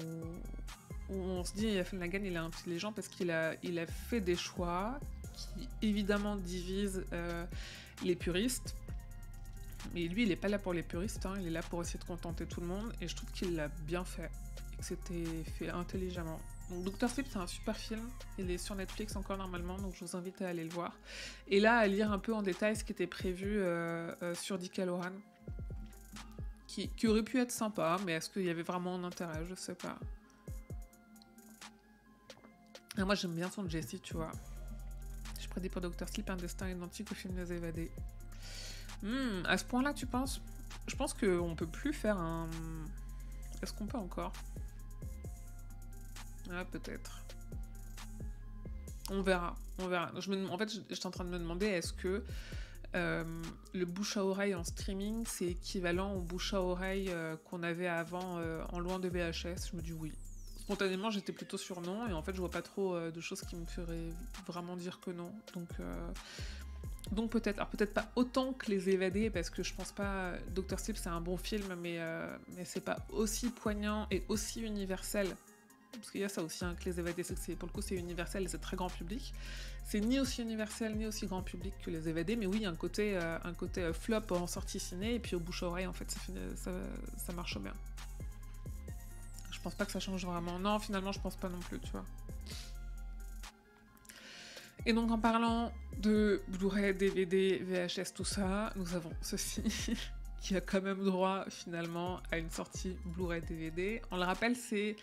on se dit, Flanagan, il est intelligent parce qu'il a fait des choix qui évidemment divisent les puristes. Mais lui, il n'est pas là pour les puristes, hein, il est là pour essayer de contenter tout le monde. Et je trouve qu'il l'a bien fait. Et que c'était fait intelligemment. Donc Dr. Sleep, c'est un super film. Il est sur Netflix encore normalement, donc je vous invite à aller le voir. Et là, à lire un peu en détail ce qui était prévu sur Dick Hallorann. Qui aurait pu être sympa, mais est-ce qu'il y avait vraiment un intérêt? Je sais pas. Ah, moi, j'aime bien son Jessie, tu vois. Je prédis pour Dr. Sleep un destin identique au film Les Évadés. À ce point-là, tu penses? Je pense qu'on peut plus faire un... Est-ce qu'on peut encore? Ah, peut-être. On verra, on verra. En fait, j'étais en train de me demander, est-ce que le bouche à oreille en streaming, c'est équivalent au bouche à oreille qu'on avait avant en loin de VHS? Je me dis oui. Spontanément, j'étais plutôt sur non, et en fait, je vois pas trop de choses qui me feraient vraiment dire que non. Donc peut-être, alors peut-être pas autant que Les Évadés, parce que je pense pas... Dr. Sleep, c'est un bon film, mais c'est pas aussi poignant et aussi universel. Parce qu'il y a ça aussi, hein, que Les Évadés, c'est que pour le coup, c'est universel et c'est très grand public. C'est ni aussi universel, ni aussi grand public que Les Évadés, mais oui, il y a un côté flop en sortie ciné, et puis au bouche-à-oreille, en fait, ça marche bien. Je pense pas que ça change vraiment. Non, finalement, je pense pas non plus, tu vois. Et donc, en parlant de Blu-ray, DVD, VHS, tout ça, nous avons ceci, qui a quand même droit, finalement, à une sortie Blu-ray, DVD. On le rappelle, c'est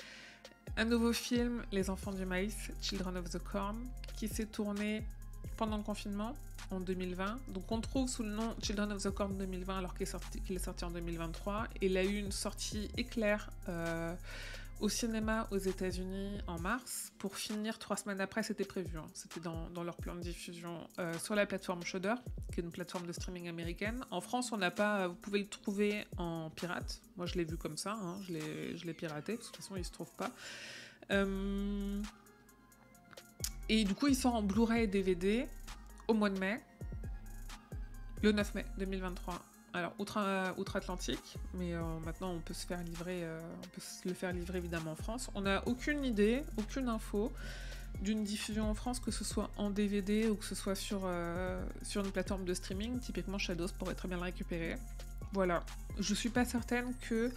un nouveau film, Les Enfants du Maïs, Children of the Corn, qui s'est tourné pendant le confinement, en 2020. Donc on trouve sous le nom Children of the Corn 2020 alors qu'il est sorti en 2023. Et il a eu une sortie éclair au cinéma aux États-Unis en mars, pour finir 3 semaines après, c'était prévu. Hein. C'était dans leur plan de diffusion sur la plateforme Shudder, qui est une plateforme de streaming américaine. En France, on n'a pas... Vous pouvez le trouver en pirate. Moi, je l'ai vu comme ça. Hein. Je l'ai piraté, parce que de toute façon, il se trouve pas. Et du coup, il sort en Blu-ray et DVD au mois de mai, le 9 mai 2023. Alors, outre-Atlantique, mais maintenant on peut se faire livrer, évidemment en France. On n'a aucune idée, aucune info d'une diffusion en France, que ce soit en DVD ou que ce soit sur une plateforme de streaming. Typiquement, Shadows pourrait très bien le récupérer. Voilà. Je suis pas certaine que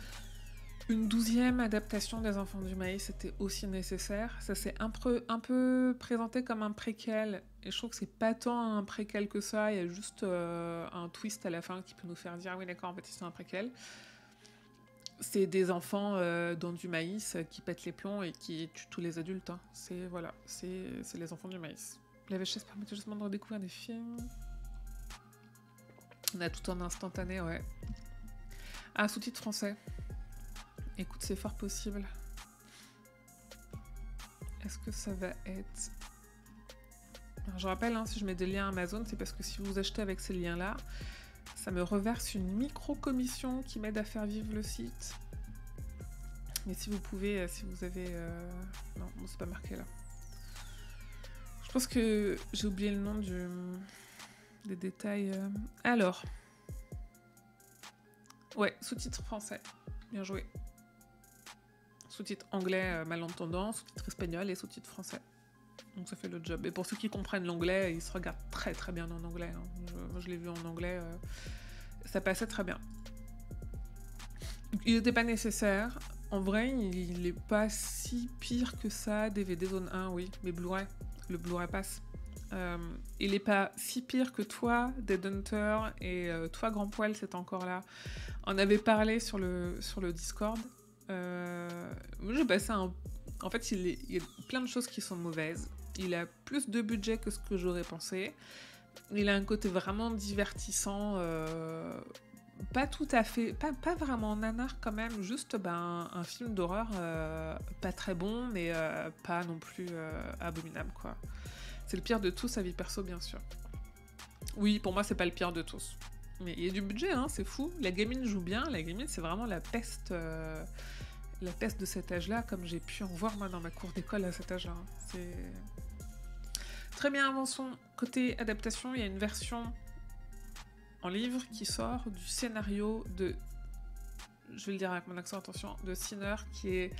une 12e adaptation des Enfants du Maïs était aussi nécessaire. Ça s'est un peu présenté comme un préquel, et je trouve que c'est pas tant un préquel que ça. Il y a juste un twist à la fin qui peut nous faire dire ah oui d'accord, en fait c'est un préquel. C'est des enfants dans du maïs qui pètent les plombs et qui tuent tous les adultes. Hein. C'est les Enfants du Maïs. La VHS permet justement de redécouvrir des films. On a tout en instantané, ouais. Ah, sous-titre français. Écoute, c'est fort possible. Est-ce que ça va être... Alors, je rappelle, hein, si je mets des liens Amazon, c'est parce que si vous achetez avec ces liens-là, ça me reverse une micro-commission qui m'aide à faire vivre le site. Mais si vous pouvez, si vous avez... Non, bon, c'est pas marqué là. Je pense que j'ai oublié le nom des détails. Alors. Ouais, sous-titre français. Bien joué. Sous-titre anglais malentendant, sous-titre espagnol et sous-titre français. Donc ça fait le job. Et pour ceux qui comprennent l'anglais, ils se regardent très très bien en anglais. Hein. Moi je l'ai vu en anglais, ça passait très bien. Il n'était pas nécessaire. En vrai, il n'est pas si pire que ça. DVD Zone 1, oui, mais Blu-ray. Le Blu-ray passe. Il n'est pas si pire que toi, Dead Hunter, et toi, Grand Poil, c'est encore là. On avait parlé sur le Discord. Moi, j'ai passé un... En fait, il y a plein de choses qui sont mauvaises. Il a plus de budget que ce que j'aurais pensé. Il a un côté vraiment divertissant... Pas tout à fait... Pas vraiment nanar quand même. Juste un film d'horreur pas très bon, mais pas non plus abominable, quoi. C'est le pire de tous, sa vie perso, bien sûr. Oui, pour moi, c'est pas le pire de tous. Mais il y a du budget, hein, c'est fou. La gamine joue bien. La gamine, c'est vraiment la peste de cet âge-là, comme j'ai pu en voir, moi, dans ma cour d'école à cet âge-là. Hein. C'est... Très bien invention. Côté adaptation, il y a une version en livre qui sort du scénario de, je vais le dire avec mon accent, attention, de Sinner, qui est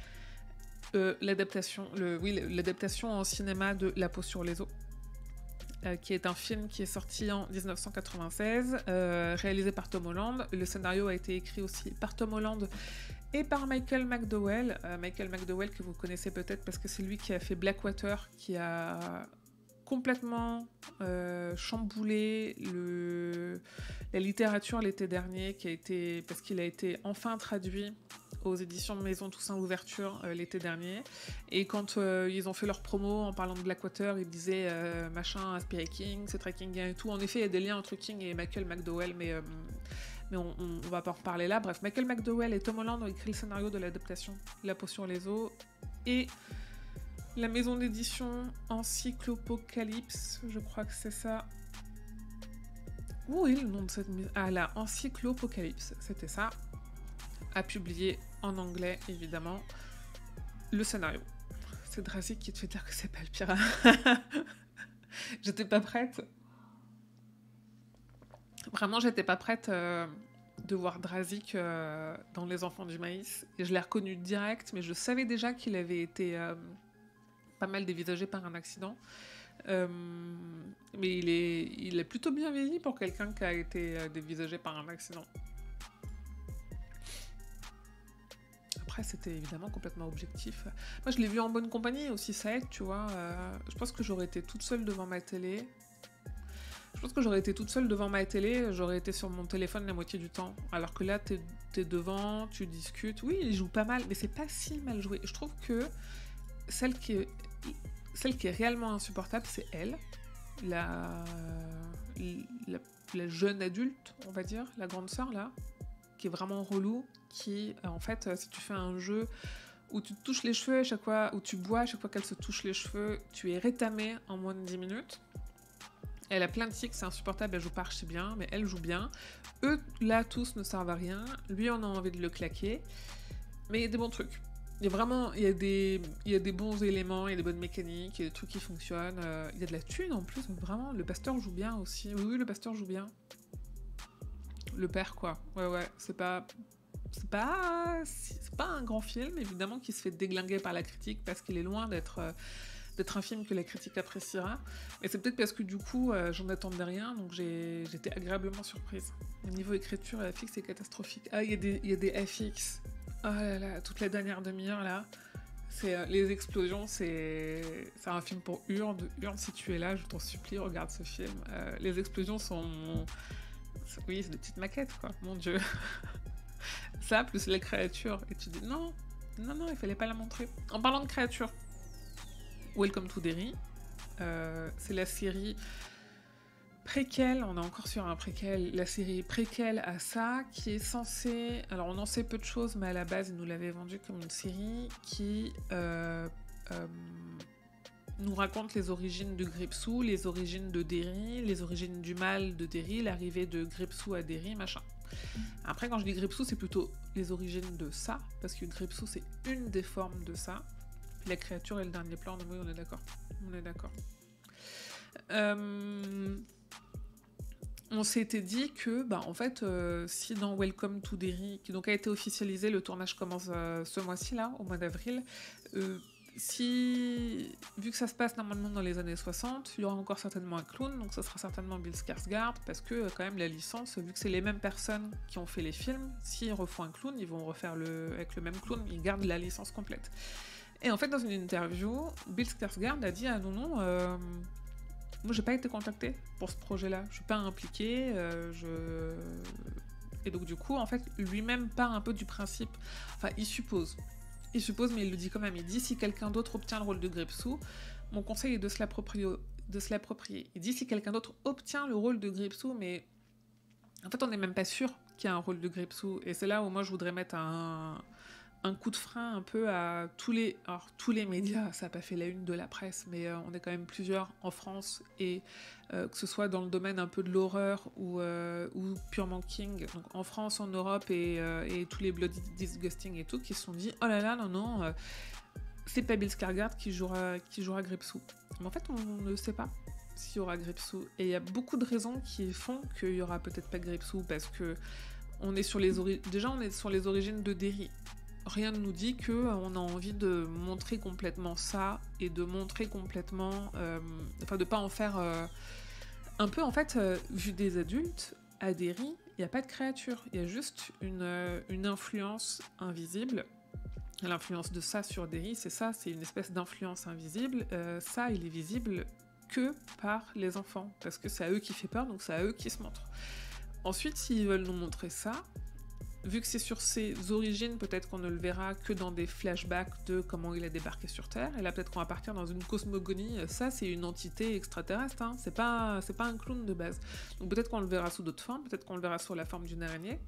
l'adaptation en cinéma de La peau sur les os, qui est un film qui est sorti en 1996, réalisé par Tom Holland. Le scénario a été écrit aussi par Tom Holland et par Michael McDowell. Michael McDowell, que vous connaissez peut-être parce que c'est lui qui a fait Blackwater, qui a complètement chamboulé la littérature l'été dernier, parce qu'il a été enfin traduit aux éditions de Maison Toussaint Ouverture l'été dernier. Et quand ils ont fait leur promo en parlant de Blackwater, ils disaient machin inspiré King, c'est très Kingien et tout. En effet, il y a des liens entre King et Michael McDowell, mais on va pas en reparler là. Bref, Michael McDowell et Tom Holland ont écrit le scénario de l'adaptation La peau sur les os, et la maison d'édition Encyclopocalypse, je crois que c'est ça. Où est le nom de cette maison? Ah, la Encyclopocalypse, c'était ça. A publié en anglais, évidemment, le scénario. C'est Drazik qui te fait dire que c'est pas le pire. J'étais pas prête. Vraiment, j'étais pas prête de voir Drazik dans Les Enfants du Maïs. Et je l'ai reconnu direct, mais je savais déjà qu'il avait été pas mal dévisagé par un accident. Mais il est plutôt bien vieilli pour quelqu'un qui a été dévisagé par un accident. Après, c'était évidemment complètement objectif. Moi, je l'ai vu en bonne compagnie aussi, ça aide, tu vois. Je pense que j'aurais été toute seule devant ma télé. J'aurais été sur mon téléphone la moitié du temps. Alors que là, t'es devant, tu discutes. Oui, il joue pas mal, mais c'est pas si mal joué. Je trouve que celle qui est réellement insupportable, c'est elle, la jeune adulte, on va dire, la grande sœur, là, qui est vraiment relou, qui, en fait, si tu fais un jeu où tu te touches les cheveux à chaque fois, où tu bois à chaque fois qu'elle se touche les cheveux, tu es rétamé en moins de 10 minutes. Elle a plein de tics, c'est insupportable, elle joue pas archi bien, mais elle joue bien. Eux, là, tous ne servent à rien. Lui, on a envie de le claquer. Mais il y a des bons trucs. Il y a des bons éléments, il y a des bonnes mécaniques, il y a des trucs qui fonctionnent. Il y a de la thune en plus, vraiment. Le pasteur joue bien aussi. Oui, le pasteur joue bien. Le père, quoi. Ouais, c'est pas un grand film, évidemment, qui se fait déglinguer par la critique parce qu'il est loin d'être un film que la critique appréciera. Et c'est peut-être parce que du coup, j'en attendais rien, donc j'étais agréablement surprise. Au niveau écriture, FX, c'est catastrophique. Ah, il y a des FX. Oh là là, toute la dernière demi-heure, là. C'est les explosions, c'est un film pour Hurd. Hurd, si tu es là, je t'en supplie, regarde ce film. Les explosions sont... Oui, c'est des petites maquettes, quoi. Mon Dieu. Ça, plus les créatures. Et tu dis, non, il fallait pas la montrer. En parlant de créatures, Welcome to Derry, c'est la série préquelle, on est encore sur un préquel, la série préquelle à ça, qui est censée... Alors, on en sait peu de choses, mais à la base, ils nous l'avaient vendu comme une série qui nous raconte les origines de Gripsou, les origines de Derry, les origines du mal de Derry, l'arrivée de Gripsou à Derry, machin. Après, quand je dis Gripsou, c'est plutôt les origines de ça, parce que Gripsou, c'est une des formes de ça. Puis la créature et le dernier plan, oui, on est d'accord. On s'était dit que, en fait, si dans Welcome to Derry, qui donc a été officialisé, le tournage commence ce mois-ci, là, au mois d'avril, vu que ça se passe normalement dans les années 60, il y aura encore certainement un clown, donc ça sera certainement Bill Skarsgård, parce que quand même la licence, vu que c'est les mêmes personnes qui ont fait les films, s'ils refont un clown, ils vont refaire avec le même clown, ils gardent la licence complète. Et en fait, dans une interview, Bill Skarsgård a dit « Ah non, moi j'ai pas été contacté pour ce projet-là, je suis pas impliqué, Et donc du coup, en fait, lui-même part un peu du principe, enfin il suppose, mais il le dit quand même, il dit « Si quelqu'un d'autre obtient le rôle de Gripsou, mon conseil est de se l'approprier. » Il dit « Si quelqu'un d'autre obtient le rôle de Gripsou, mais en fait on n'est même pas sûr qu'il y a un rôle de Gripsou. » Et c'est là où moi je voudrais mettre un coup de frein un peu à tous les médias, ça n'a pas fait la une de la presse, mais on est quand même plusieurs en France, et que ce soit dans le domaine un peu de l'horreur ou purement King, donc en France, en Europe, et tous les Bloody Disgusting et tout, qui se sont dit « Oh là là, non, c'est pas Bill Skarsgård qui jouera Gripsou. » Mais en fait, on ne sait pas. s'il y aura Gripsou. Et il y a beaucoup de raisons qui font qu'il y aura peut-être pas Gripsou, parce que on est sur les déjà on est sur les origines de Derry. Rien ne nous dit qu'on a envie de montrer complètement ça, et de montrer complètement... enfin, de pas en faire... un peu, en fait, vu des adultes, à Derry, il n'y a pas de créature. Il y a juste une influence invisible. L'influence de ça sur Derry, c'est ça, c'est une espèce d'influence invisible. Ça, il est visible que par les enfants, parce que c'est à eux qui fait peur, donc c'est à eux qui se montrent. Ensuite, s'ils veulent nous montrer ça, vu que c'est sur ses origines, peut-être qu'on ne le verra que dans des flashbacks de comment il a débarqué sur Terre, et là peut-être qu'on va partir dans une cosmogonie, ça c'est une entité extraterrestre, hein. C'est pas un clown de base. Donc peut-être qu'on le verra sous d'autres formes, peut-être qu'on le verra sous la forme d'une araignée,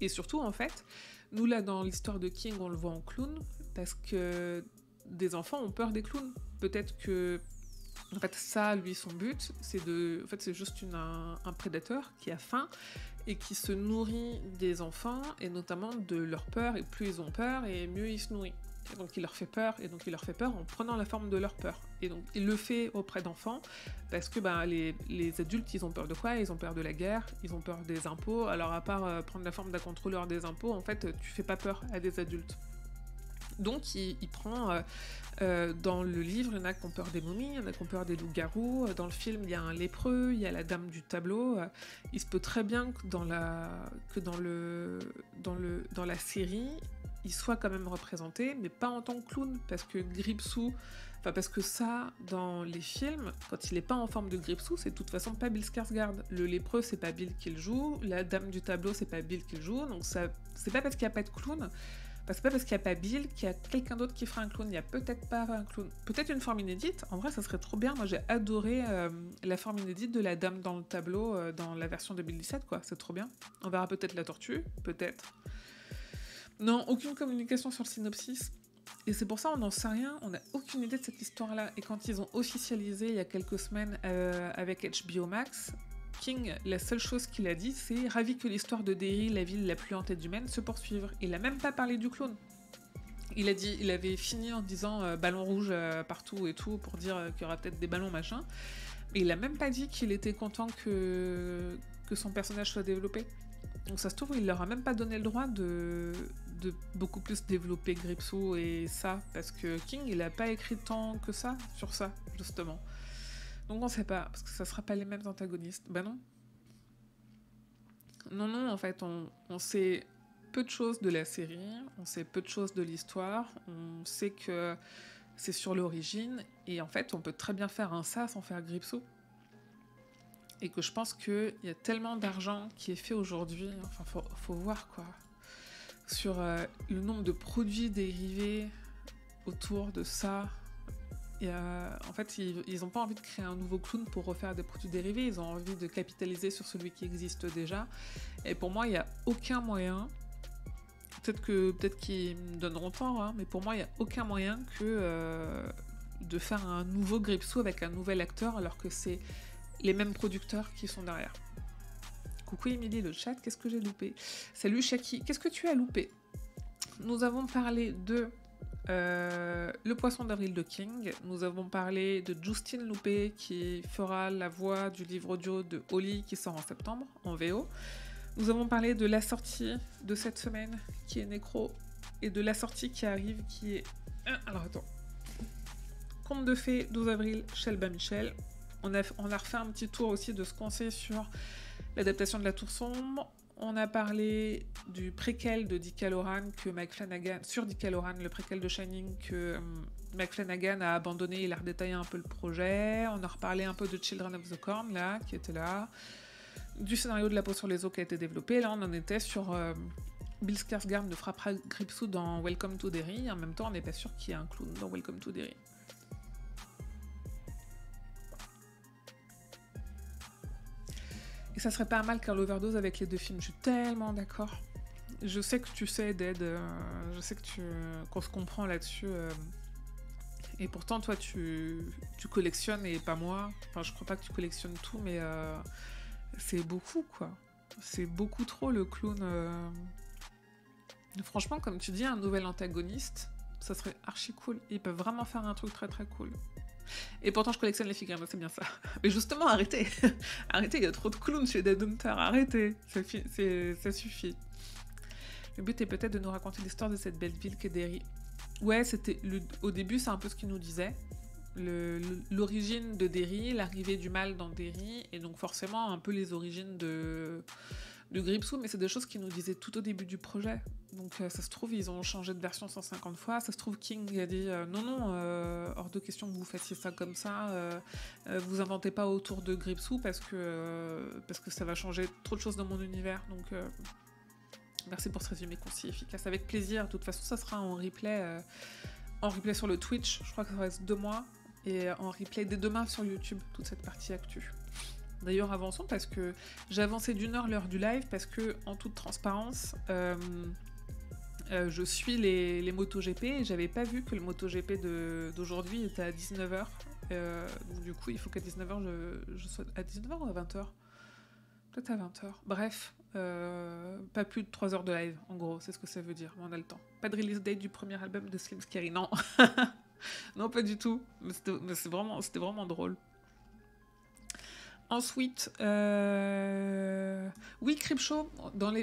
et surtout en fait, nous là dans l'histoire de King, on le voit en clown, parce que des enfants ont peur des clowns. Peut-être que en fait, ça, lui, son but, c'est de... En fait, c'est juste un prédateur qui a faim et qui se nourrit des enfants, et notamment de leur peur, et plus ils ont peur, et mieux il se nourrit. Et donc il leur fait peur, et donc il leur fait peur en prenant la forme de leur peur. Et donc il le fait auprès d'enfants, parce que les adultes, ils ont peur de quoi? Ils ont peur de la guerre, ils ont peur des impôts. Alors à part prendre la forme d'un contrôleur des impôts, en fait, tu fais pas peur à des adultes. Donc il prend... dans le livre, il y en a qui ont peur des momies, il y en a qui ont peur des loups-garous. Dans le film, il y a un lépreux, il y a la dame du tableau. Il se peut très bien que dans la série, il soit quand même représenté, mais pas en tant que clown, parce que Gripsou... Enfin, parce que ça, dans les films, quand il est pas en forme de Gripsou, c'est de toute façon pas Bill Skarsgård. Le lépreux, c'est pas Bill qui le joue. La dame du tableau, c'est pas Bill qui le joue. Donc ça, c'est pas parce qu'il y a pas de clown... c'est pas parce qu'il n'y a pas Bill qu'il y a quelqu'un d'autre qui fera un clown. Il n'y a peut-être pas un clown. Peut-être une forme inédite. En vrai, ça serait trop bien. Moi, j'ai adoré la forme inédite de la dame dans le tableau dans la version 2017, quoi. C'est trop bien. On verra peut-être la tortue. Peut-être. Non, aucune communication sur le synopsis. Et c'est pour ça on n'en sait rien. On n'a aucune idée de cette histoire-là. Et quand ils ont officialisé il y a quelques semaines avec HBO Max... King, la seule chose qu'il a dit, c'est « Ravi que l'histoire de Derry, la ville la plus hantée d'humaine, se poursuive ». Il n'a même pas parlé du clown. Il avait fini en disant ballon rouge partout et tout, pour dire qu'il y aura peut-être des ballons machin. Mais il a même pas dit qu'il était content que son personnage soit développé. Donc ça se trouve, il leur a même pas donné le droit de beaucoup plus développer Gripsou et ça, parce que King, il a pas écrit tant que ça sur ça, justement. Donc on sait pas, parce que ça sera pas les mêmes antagonistes. Bah non. Non, en fait, on sait peu de choses de la série, on sait peu de choses de l'histoire, on sait que c'est sur l'origine, et en fait, on peut très bien faire un ça sans faire Gripsou. Et que je pense qu'il y a tellement d'argent qui est fait aujourd'hui, enfin, faut voir quoi, sur le nombre de produits dérivés autour de ça. En fait, ils n'ont pas envie de créer un nouveau clown pour refaire des produits dérivés, ils ont envie de capitaliser sur celui qui existe déjà. Et pour moi, il n'y a aucun moyen, peut-être qu'ils me donneront tort, hein, mais pour moi, il n'y a aucun moyen que de faire un nouveau Gripsou avec un nouvel acteur, alors que c'est les mêmes producteurs qui sont derrière. Coucou Émilie, le chat, qu'est-ce que j'ai loupé? Salut Shaki, qu'est-ce que tu as loupé? Nous avons parlé de... Le Poisson d'avril de King. Nous avons parlé de Justine Loupé qui fera la voix du livre audio de Holly qui sort en septembre en VO. Nous avons parlé de la sortie de cette semaine qui est Nécro et de la sortie qui arrive qui est... Alors attends. Conte de fées, 12 avril, Shelba Michel. On a refait un petit tour aussi de ce qu'on sait sur l'adaptation de La Tour Sombre. On a parlé du préquel de Dick Hallorann que Mike Flanagan, sur Dick Hallorann, le préquel de Shining que Mike Flanagan a abandonné, il a redétaillé un peu le projet. On a reparlé un peu de Children of the Corn, là, qui était là. Du scénario de La peau sur les os qui a été développé. Là, on en était sur Bill Skarsgård ne frappera Gripsou dans Welcome to Derry. En même temps, on n'est pas sûr qu'il y ait un clown dans Welcome to Derry. Et ça serait pas mal qu'un l'overdose avec les deux films, je suis tellement d'accord. Je sais que tu sais, Dead, je sais qu'on se comprend là-dessus. Et pourtant, toi, tu collectionnes et pas moi. Enfin, je crois pas que tu collectionnes tout, mais c'est beaucoup, quoi. C'est beaucoup trop, le clown. Franchement, comme tu dis, un nouvel antagoniste, ça serait archi cool. Ils peuvent vraiment faire un truc très très cool. Et pourtant, je collectionne les figurines, c'est bien ça. Mais justement, arrêtez. Arrêtez, il y a trop de clowns chez Dead Hunter, arrêtez. Ça suffit. Le but est peut-être de nous raconter l'histoire de cette belle ville qu'est Derry. Ouais, au début, c'est un peu ce qu'il nous disait. L'origine de Derry, l'arrivée du mal dans Derry, et donc forcément un peu les origines de Gripsou, mais c'est des choses qu'ils nous disaient tout au début du projet. Donc ça se trouve, ils ont changé de version 150 fois. Ça se trouve, King a dit non, hors de question que vous fassiez ça comme ça. Vous inventez pas autour de Gripsou parce que ça va changer trop de choses dans mon univers. Donc merci pour ce résumé concis et efficace. Avec plaisir. De toute façon, ça sera en replay sur le Twitch. Je crois que ça reste 2 mois. Et en replay dès demain sur YouTube, toute cette partie actu. D'ailleurs, avançons parce que j'ai avancé d'1 heure l'heure du live parce que, en toute transparence, je suis les MotoGP et j'avais pas vu que le MotoGP d'aujourd'hui était à 19h. Donc du coup, il faut qu'à 19h, je sois à 19h ou à 20h? Peut-être à 20h. Bref, pas plus de 3 heures de live, en gros, c'est ce que ça veut dire, mais on a le temps. Pas de release date du premier album de Slim Scary, non. Non, pas du tout. Mais c'était vraiment drôle. Ensuite, oui, Creepshow,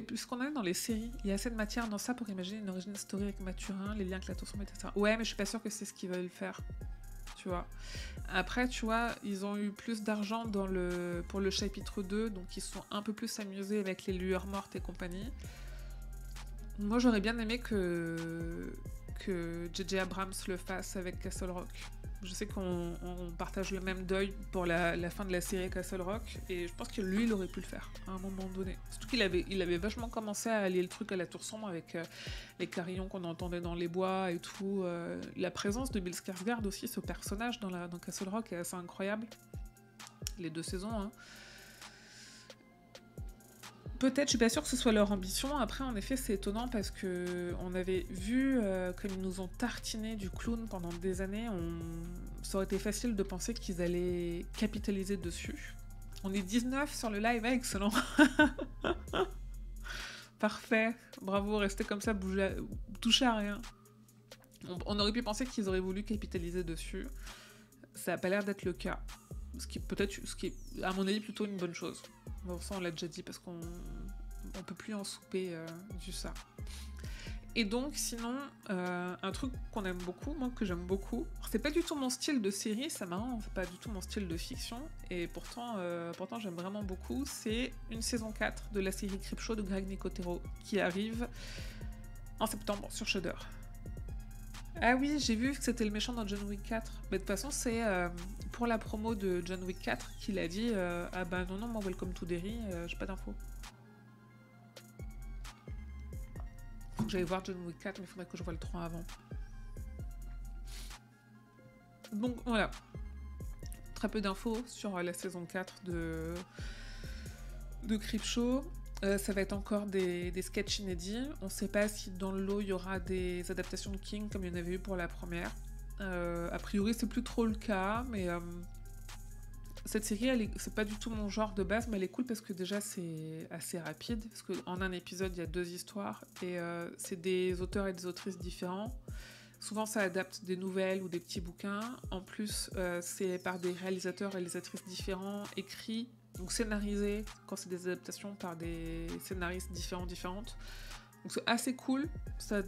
puisqu'on est dans les séries, il y a assez de matière dans ça pour imaginer une origin story avec Mathurin, les liens avec la tour sombre, etc. Ouais, mais je suis pas sûre que c'est ce qu'ils veulent faire. Tu vois. Après, tu vois, ils ont eu plus d'argent pour le chapitre 2, donc ils sont un peu plus amusés avec les lueurs mortes et compagnie. Moi, j'aurais bien aimé que J.J. Abrams le fasse avec Castle Rock. Je sais qu'on partage le même deuil pour la fin de la série Castle Rock, et je pense que lui, il aurait pu le faire à un moment donné. Surtout qu'il avait vachement commencé à allier le truc à la tour sombre avec les carillons qu'on entendait dans les bois et tout. La présence de Bill Skarsgård aussi, ce personnage dans Castle Rock est assez incroyable. Les 2 saisons, hein. Peut-être, je suis pas sûre que ce soit leur ambition. Après, en effet, c'est étonnant parce que on avait vu comme ils nous ont tartiné du clown pendant des années. Ça aurait été facile de penser qu'ils allaient capitaliser dessus. On est 19 sur le live, excellent. Parfait, bravo, restez comme ça, touchez à rien. On aurait pu penser qu'ils auraient voulu capitaliser dessus. Ça n'a pas l'air d'être le cas. Ce qui est, à mon avis, plutôt une bonne chose. Bon, ça, on l'a déjà dit parce qu'on peut plus en souper du ça. Et donc, sinon, un truc qu'on aime beaucoup, moi, que j'aime beaucoup, c'est pas du tout mon style de série, c'est marrant, c'est pas du tout mon style de fiction, et pourtant j'aime vraiment beaucoup, c'est une saison 4 de la série Creepshow de Greg Nicotero, qui arrive en septembre sur Shudder. Ah oui, j'ai vu que c'était le méchant dans John Wick 4. Mais de toute façon, c'est pour la promo de John Wick 4 qu'il a dit ah bah non, moi, Welcome to Derry, j'ai pas d'infos. Faut que j'aille voir John Wick 4, mais il faudrait que je voie le 3 avant. Donc voilà. Très peu d'infos sur la saison 4 de Creepshow. Ça va être encore des sketchs inédits. On ne sait pas si dans le lot il y aura des adaptations de King comme il y en avait eu pour la première. A priori, c'est plus trop le cas, mais cette série, c'est pas du tout mon genre de base, mais elle est cool parce que déjà c'est assez rapide. Parce qu'en un épisode, il y a 2 histoires et c'est des auteurs et des autrices différents. Souvent, ça adapte des nouvelles ou des petits bouquins. En plus, c'est par des réalisateurs et réalisatrices différents, écrits. Donc scénarisé, quand c'est des adaptations par des scénaristes différentes. Donc c'est assez cool. Ça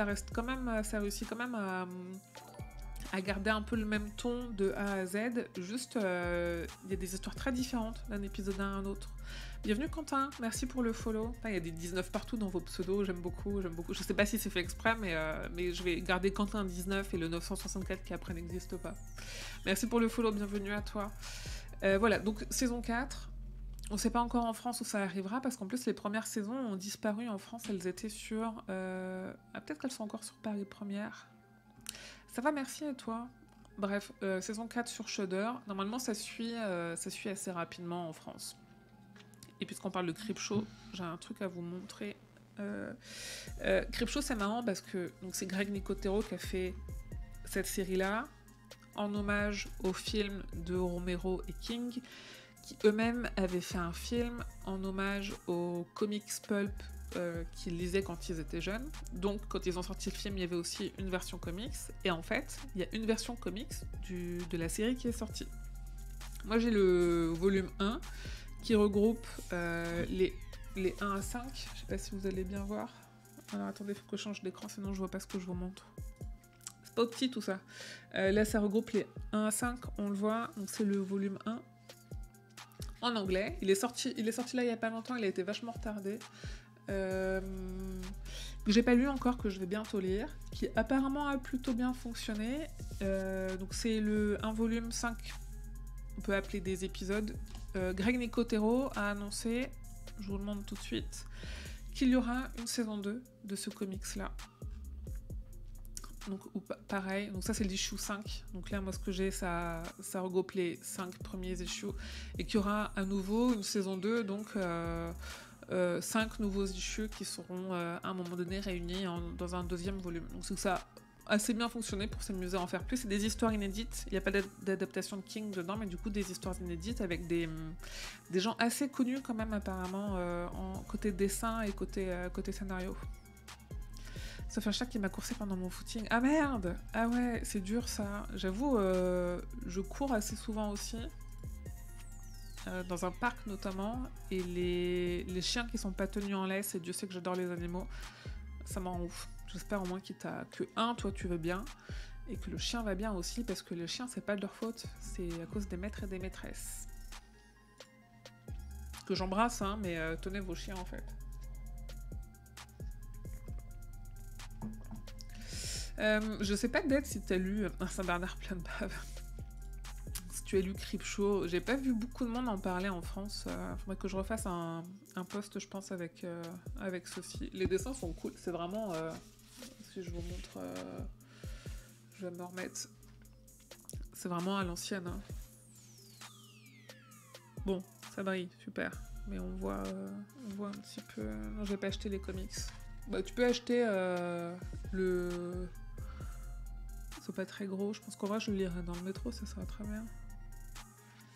reste quand même, ça réussit quand même à garder un peu le même ton de A à Z. Juste, il y a des histoires très différentes d'un épisode à un autre. Bienvenue Quentin, merci pour le follow. Il y a des 19 partout dans vos pseudos, j'aime beaucoup. Je sais pas si c'est fait exprès, mais je vais garder Quentin 19 et le 964 qui après n'existe pas. Merci pour le follow, bienvenue à toi. Voilà, donc saison 4, on sait pas encore en France où ça arrivera, parce qu'en plus les premières saisons ont disparu en France, elles étaient sur... peut-être qu'elles sont encore sur Paris Première. Ça va, merci à toi. Bref, saison 4 sur Shudder, normalement ça suit assez rapidement en France. Et puisqu'on parle de Creepshow, j'ai un truc à vous montrer. Creepshow, c'est marrant parce que c'est Greg Nicotero qui a fait cette série-là, en hommage au film de Romero et King, qui eux-mêmes avaient fait un film en hommage aux comics pulp qu'ils lisaient quand ils étaient jeunes. Donc, quand ils ont sorti le film, il y avait aussi une version comics. Et en fait, il y a une version comics de la série qui est sortie. Moi, j'ai le volume 1 qui regroupe les 1 à 5. Je sais pas si vous allez bien voir. Alors, attendez, il faut que je change d'écran, sinon je vois pas ce que je vous montre. C'est pas petit tout ça. Là, ça regroupe les 1 à 5, on le voit. Donc, c'est le volume 1 en anglais. Il est sorti là il y a pas longtemps, il a été vachement retardé. Que j'ai pas lu encore, que je vais bientôt lire, qui apparemment a plutôt bien fonctionné. Donc c'est un volume 5, on peut appeler des épisodes. Greg Nicotero a annoncé, je vous le montre tout de suite, qu'il y aura une saison 2 de ce comics-là. Donc pareil, donc ça c'est l'issue 5. Donc là, moi ce que j'ai, ça regroupe les 5 premiers issues. Et qu'il y aura à nouveau une saison 2, donc 5 nouveaux issues qui seront à un moment donné réunis dans un deuxième volume. Donc c'est que ça a assez bien fonctionné pour s'amuser à en faire plus. C'est des histoires inédites, il n'y a pas d'adaptation de King dedans, mais du coup des histoires inédites avec des gens assez connus quand même apparemment en côté dessin et côté scénario. Ça fait un chat qui m'a coursé pendant mon footing. Ah merde! Ah ouais, c'est dur ça. J'avoue, je cours assez souvent aussi. Dans un parc notamment. Et les chiens qui sont pas tenus en laisse, et Dieu sait que j'adore les animaux, ça m'en rend ouf. J'espère au moins que toi tu veux bien. Et que le chien va bien aussi, parce que le chien c'est pas de leur faute. C'est à cause des maîtres et des maîtresses. Que j'embrasse, hein, mais tenez vos chiens en fait. Je sais pas d'être si t'as lu Saint-Bernard plein de bave. Si tu as lu Creepshow, j'ai pas vu beaucoup de monde en parler en France. Faudrait que je refasse un post, je pense, avec ceci. Les dessins sont cool, c'est vraiment... si je vous montre... je vais me remettre. C'est vraiment à l'ancienne. Hein. Bon, ça brille, super. Mais on voit un petit peu... Non, je vais pas acheter les comics. Bah, tu peux acheter le... C'est pas très gros, je pense qu'en vrai je le lirai dans le métro, ça sera très bien.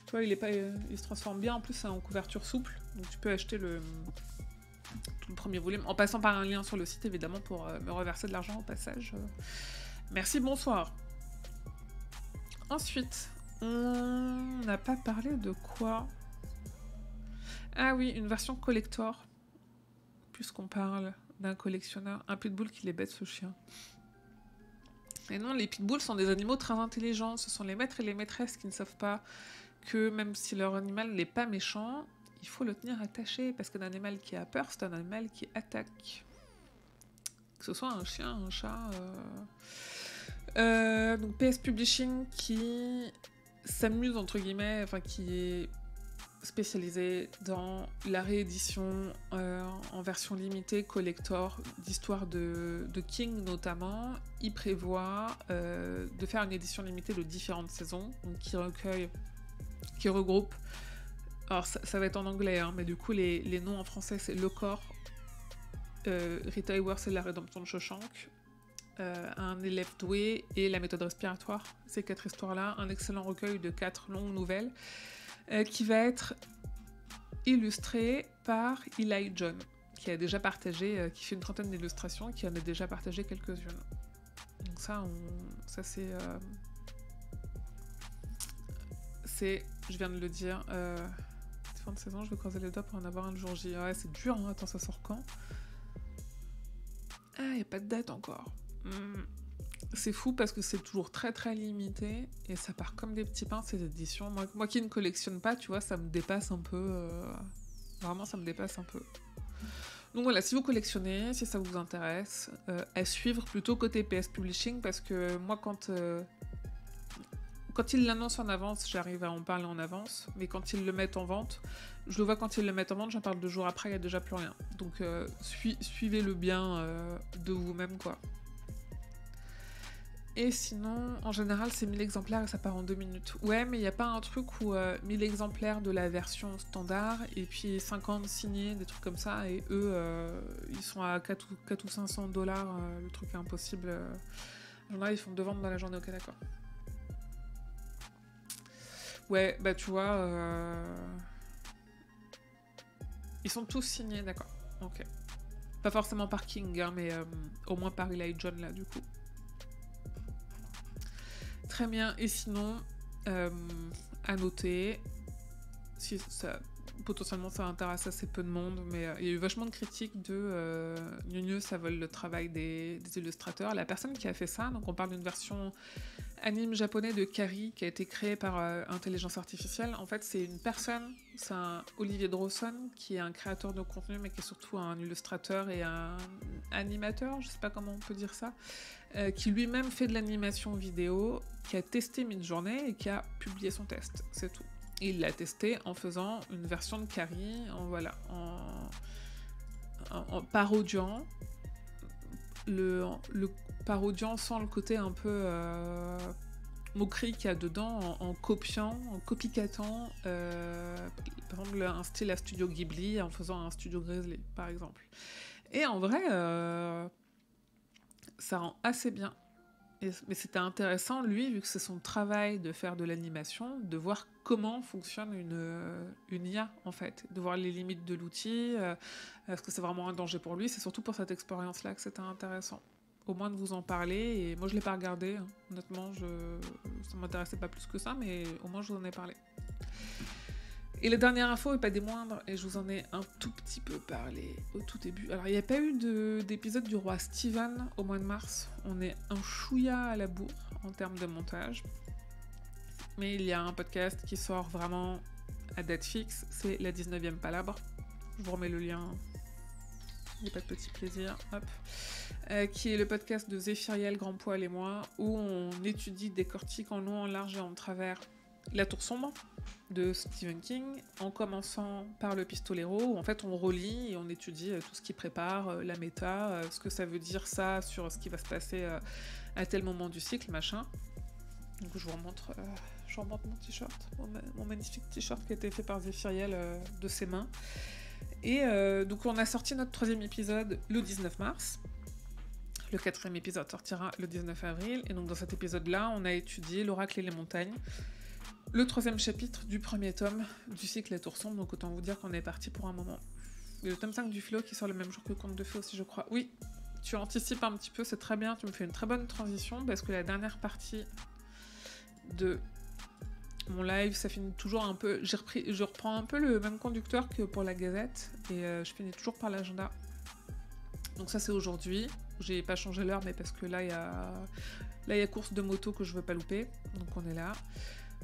Tu vois, il se transforme bien, en plus c'est en couverture souple, donc tu peux acheter tout le premier volume, en passant par un lien sur le site évidemment pour me reverser de l'argent au passage. Merci, bonsoir. Ensuite, on n'a pas parlé de quoi? Ah oui, une version collector, puisqu'on parle d'un collectionneur. Un pitbull qui les bête ce chien. Et non, les pitbulls sont des animaux très intelligents. Ce sont les maîtres et les maîtresses qui ne savent pas que même si leur animal n'est pas méchant, il faut le tenir attaché, parce qu'un animal qui a peur, c'est un animal qui attaque. Que ce soit un chien, un chat... Donc PS Publishing qui s'amuse, entre guillemets, enfin qui est spécialisé dans la réédition en version limitée, collector, d'histoires de King notamment. Il prévoit de faire une édition limitée de différentes saisons, donc qui regroupe, alors ça va être en anglais, hein, mais du coup les noms en français c'est Le Corps, Rita Hayworth et la rédemption de Shawshank, un élève doué et la méthode respiratoire. Ces 4 histoires-là, un excellent recueil de 4 longues nouvelles qui va être illustré par Eli John, qui a déjà partagé, qui fait une trentaine d'illustrations, qui en a déjà partagé quelques-unes. Donc ça c'est, je viens de le dire, fin de saison, je vais croiser les doigts pour en avoir un le jour J. Ouais, c'est dur, hein, attends, ça sort quand? Ah, y a pas de date encore. C'est fou parce que c'est toujours très très limité et ça part comme des petits pains ces éditions. Moi qui ne collectionne pas, tu vois, ça me dépasse un peu. Vraiment, ça me dépasse un peu. Donc voilà, si vous collectionnez, si ça vous intéresse, à suivre plutôt côté PS Publishing parce que moi quand ils l'annoncent en avance, j'arrive à en parler en avance, mais quand ils le mettent en vente, je le vois quand ils le mettent en vente, j'en parle 2 jours après, il n'y a déjà plus rien. Donc suivez-le bien de vous-même, quoi. Et sinon, en général, c'est 1000 exemplaires et ça part en 2 minutes. Ouais, mais il n'y a pas un truc où 1000 exemplaires de la version standard et puis 50 signés, des trucs comme ça, et eux, ils sont à 4 ou 500 $, le truc est impossible. En général, ils font 2 ventes dans la journée, ok, d'accord. Ouais, bah tu vois, ils sont tous signés, d'accord, ok. Pas forcément par King, hein, mais au moins par Eli John, là, du coup. Très bien. Et sinon, à noter, si ça, potentiellement ça intéresse assez peu de monde, mais il y a eu vachement de critiques de Gneu, ça vole le travail des illustrateurs. La personne qui a fait ça, donc on parle d'une version anime japonais de Carrie qui a été créé par intelligence artificielle. En fait, c'est une personne, c'est un Olivier Drosson qui est un créateur de contenu, mais qui est surtout un illustrateur et un animateur, je sais pas comment on peut dire ça, qui lui-même fait de l'animation vidéo, qui a testé Midjourney et qui a publié son test, c'est tout. Et il l'a testé en faisant une version de Carrie, en parodiant le parodiant sans le côté un peu moquerie qu'il y a dedans, en copiant, en copycatant, par exemple, un style à Studio Ghibli, en faisant un Studio Grizzly, par exemple. Et en vrai, ça rend assez bien. Mais c'était intéressant, lui, vu que c'est son travail de faire de l'animation, de voir comment fonctionne une IA, en fait. De voir les limites de l'outil, est-ce que c'est vraiment un danger pour lui. C'est surtout pour cette expérience-là que c'était intéressant. Au moins de vous en parler, et moi je l'ai pas regardé, hein. Honnêtement, ça m'intéressait pas plus que ça, mais au moins je vous en ai parlé. Et la dernière info, et pas des moindres, et je vous en ai un tout petit peu parlé au tout début. Alors, il n'y a pas eu d'épisode du roi Steven au mois de mars. On est un chouïa à la bourre en termes de montage. Mais il y a un podcast qui sort vraiment à date fixe, c'est la 19e Palabre. Je vous remets le lien, il n'y a pas de petit plaisir, hop. Qui est le podcast de Zéphiriel, Grand Poil et moi, où on étudie, décortique en long, en large et en travers La Tour Sombre de Stephen King, en commençant par Le Pistolero, où en fait on relit et on étudie tout ce qui prépare, la méta, ce que ça veut dire ça sur ce qui va se passer à tel moment du cycle, machin. Donc je vous remontre mon t-shirt, mon magnifique t-shirt qui a été fait par Zéphiriel de ses mains. Et donc on a sorti notre 3e épisode le 19 mars. Le 4e épisode sortira le 19 avril. Et donc dans cet épisode-là, on a étudié L'Oracle et les montagnes, le 3e chapitre du 1er tome du cycle La Tour Sombre, donc autant vous dire qu'on est parti pour un moment. Et le tome 5 du Philo qui sort le même jour que le Conte de Fées aussi, je crois. Oui, tu anticipes un petit peu, c'est très bien, tu me fais une très bonne transition, parce que la dernière partie de mon live, ça finit toujours un peu... Je reprends un peu le même conducteur que pour la Gazette, et je finis toujours par l'agenda. Donc ça c'est aujourd'hui, j'ai pas changé l'heure, mais parce que là il y a course de moto que je veux pas louper, donc on est là.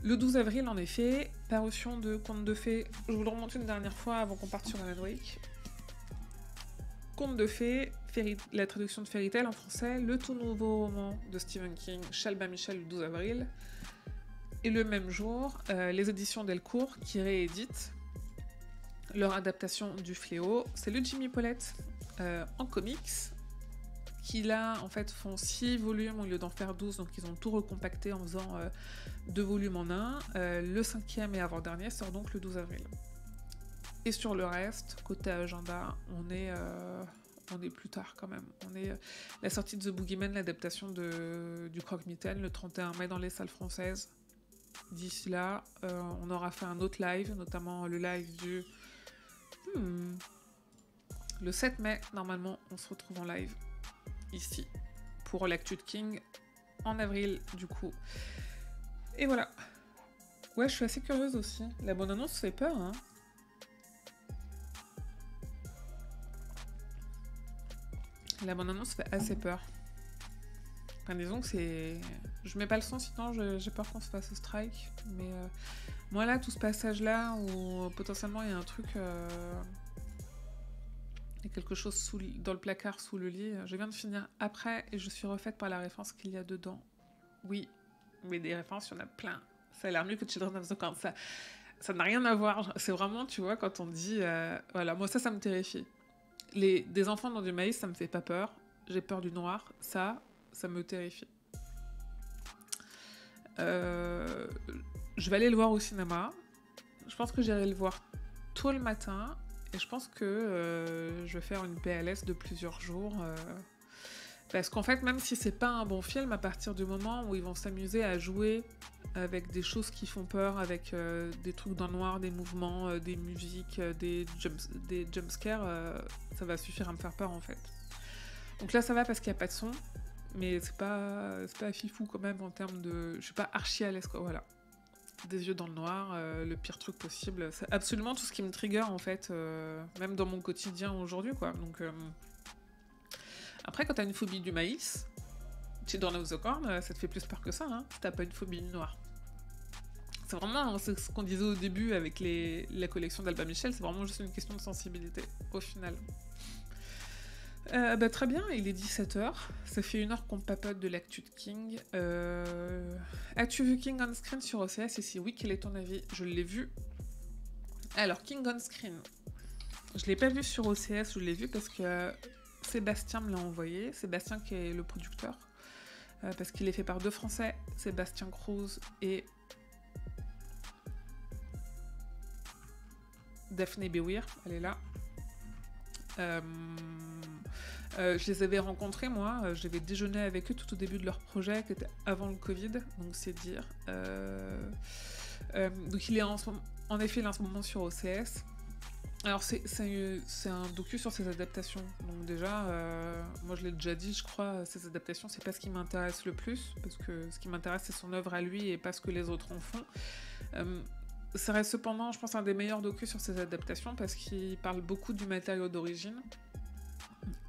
Le 12 avril, en effet, parution de Conte de Fées. Je vous le remonte une dernière fois avant qu'on parte sur Alan Wake. Conte de Fées, la traduction de Fairy Tail en français, le tout nouveau roman de Stephen King, Chalba Michel, le 12 avril. Et le même jour, les éditions Delcourt qui rééditent leur adaptation du Fléau. C'est le Jimmy Paulette en comics, qui là, en fait, font 6 volumes au lieu d'en faire 12, donc ils ont tout recompacté en faisant 2 volumes en un. Le 5e et avant-dernier sort donc le 12 avril. Et sur le reste, côté agenda, on est plus tard quand même. On est la sortie de The Boogeyman, l'adaptation du Croque-Mitaine, le 31 mai dans les salles françaises. D'ici là, on aura fait un autre live, notamment le live du... Le 7 mai, normalement, on se retrouve en live. Ici, pour l'actu de King, en avril, du coup. Et voilà. Ouais, je suis assez curieuse aussi. La bande-annonce fait peur, hein. La bande-annonce fait assez peur. Enfin, disons que c'est... Je mets pas le son, sinon j'ai peur qu'on se fasse strike. Mais moi, là, tout ce passage-là, où potentiellement il y a un truc... Il y a quelque chose dans le placard sous le lit. Je viens de finir après et je suis refaite par la référence qu'il y a dedans. Oui, mais des références, il y en a plein. Ça a l'air mieux que Children of the Corn. Ça n'a rien à voir. C'est vraiment, tu vois, quand on dit... voilà, moi ça me terrifie. Des enfants dans du maïs, ça me fait pas peur. J'ai peur du noir. Ça me terrifie. Je vais aller le voir au cinéma. Je pense que j'irai le voir tôt le matin. Et je pense que je vais faire une PLS de plusieurs jours Parce qu'en fait, même si c'est pas un bon film, à partir du moment où ils vont s'amuser à jouer avec des choses qui font peur, avec des trucs dans le noir, des mouvements, des musiques, des jumpscares, ça va suffire à me faire peur en fait. Donc là ça va parce qu'il n'y a pas de son, mais c'est pas fifou quand même en termes de... Je suis pas archi à l'aise quoi, voilà. Des yeux dans le noir, le pire truc possible. C'est absolument tout ce qui me trigger en fait, même dans mon quotidien aujourd'hui quoi. Donc après quand t'as une phobie du maïs, Children of the Corn, ça te fait plus peur que ça, hein, si t'as pas une phobie du noir. C'est vraiment ce qu'on disait au début avec la collection d'Alba Michel, c'est vraiment juste une question de sensibilité, au final. Très bien, il est 17h, ça fait 1 heure qu'on papote de l'actu de King. As-tu vu King on Screen sur OCS? Et si oui, quel est ton avis? Je l'ai vu. Alors, King on Screen, je l'ai pas vu sur OCS, je l'ai vu parce que Sébastien me l'a envoyé, Sébastien qui est le producteur. Parce qu'il est fait par 2 Français, Sébastien Cruz et Daphné Bewir, elle est là. Je les avais rencontrés, moi, j'avais déjeuné avec eux tout au début de leur projet, qui était avant le Covid, donc c'est dire. Donc il est en effet, il est en ce moment sur OCS. Alors c'est un docu sur ses adaptations, donc déjà, moi je l'ai déjà dit, je crois, ses adaptations c'est pas ce qui m'intéresse le plus, parce que ce qui m'intéresse c'est son œuvre à lui et pas ce que les autres en font. Ça reste cependant, je pense, un des meilleurs docus sur ses adaptations, parce qu'il parle beaucoup du matériau d'origine,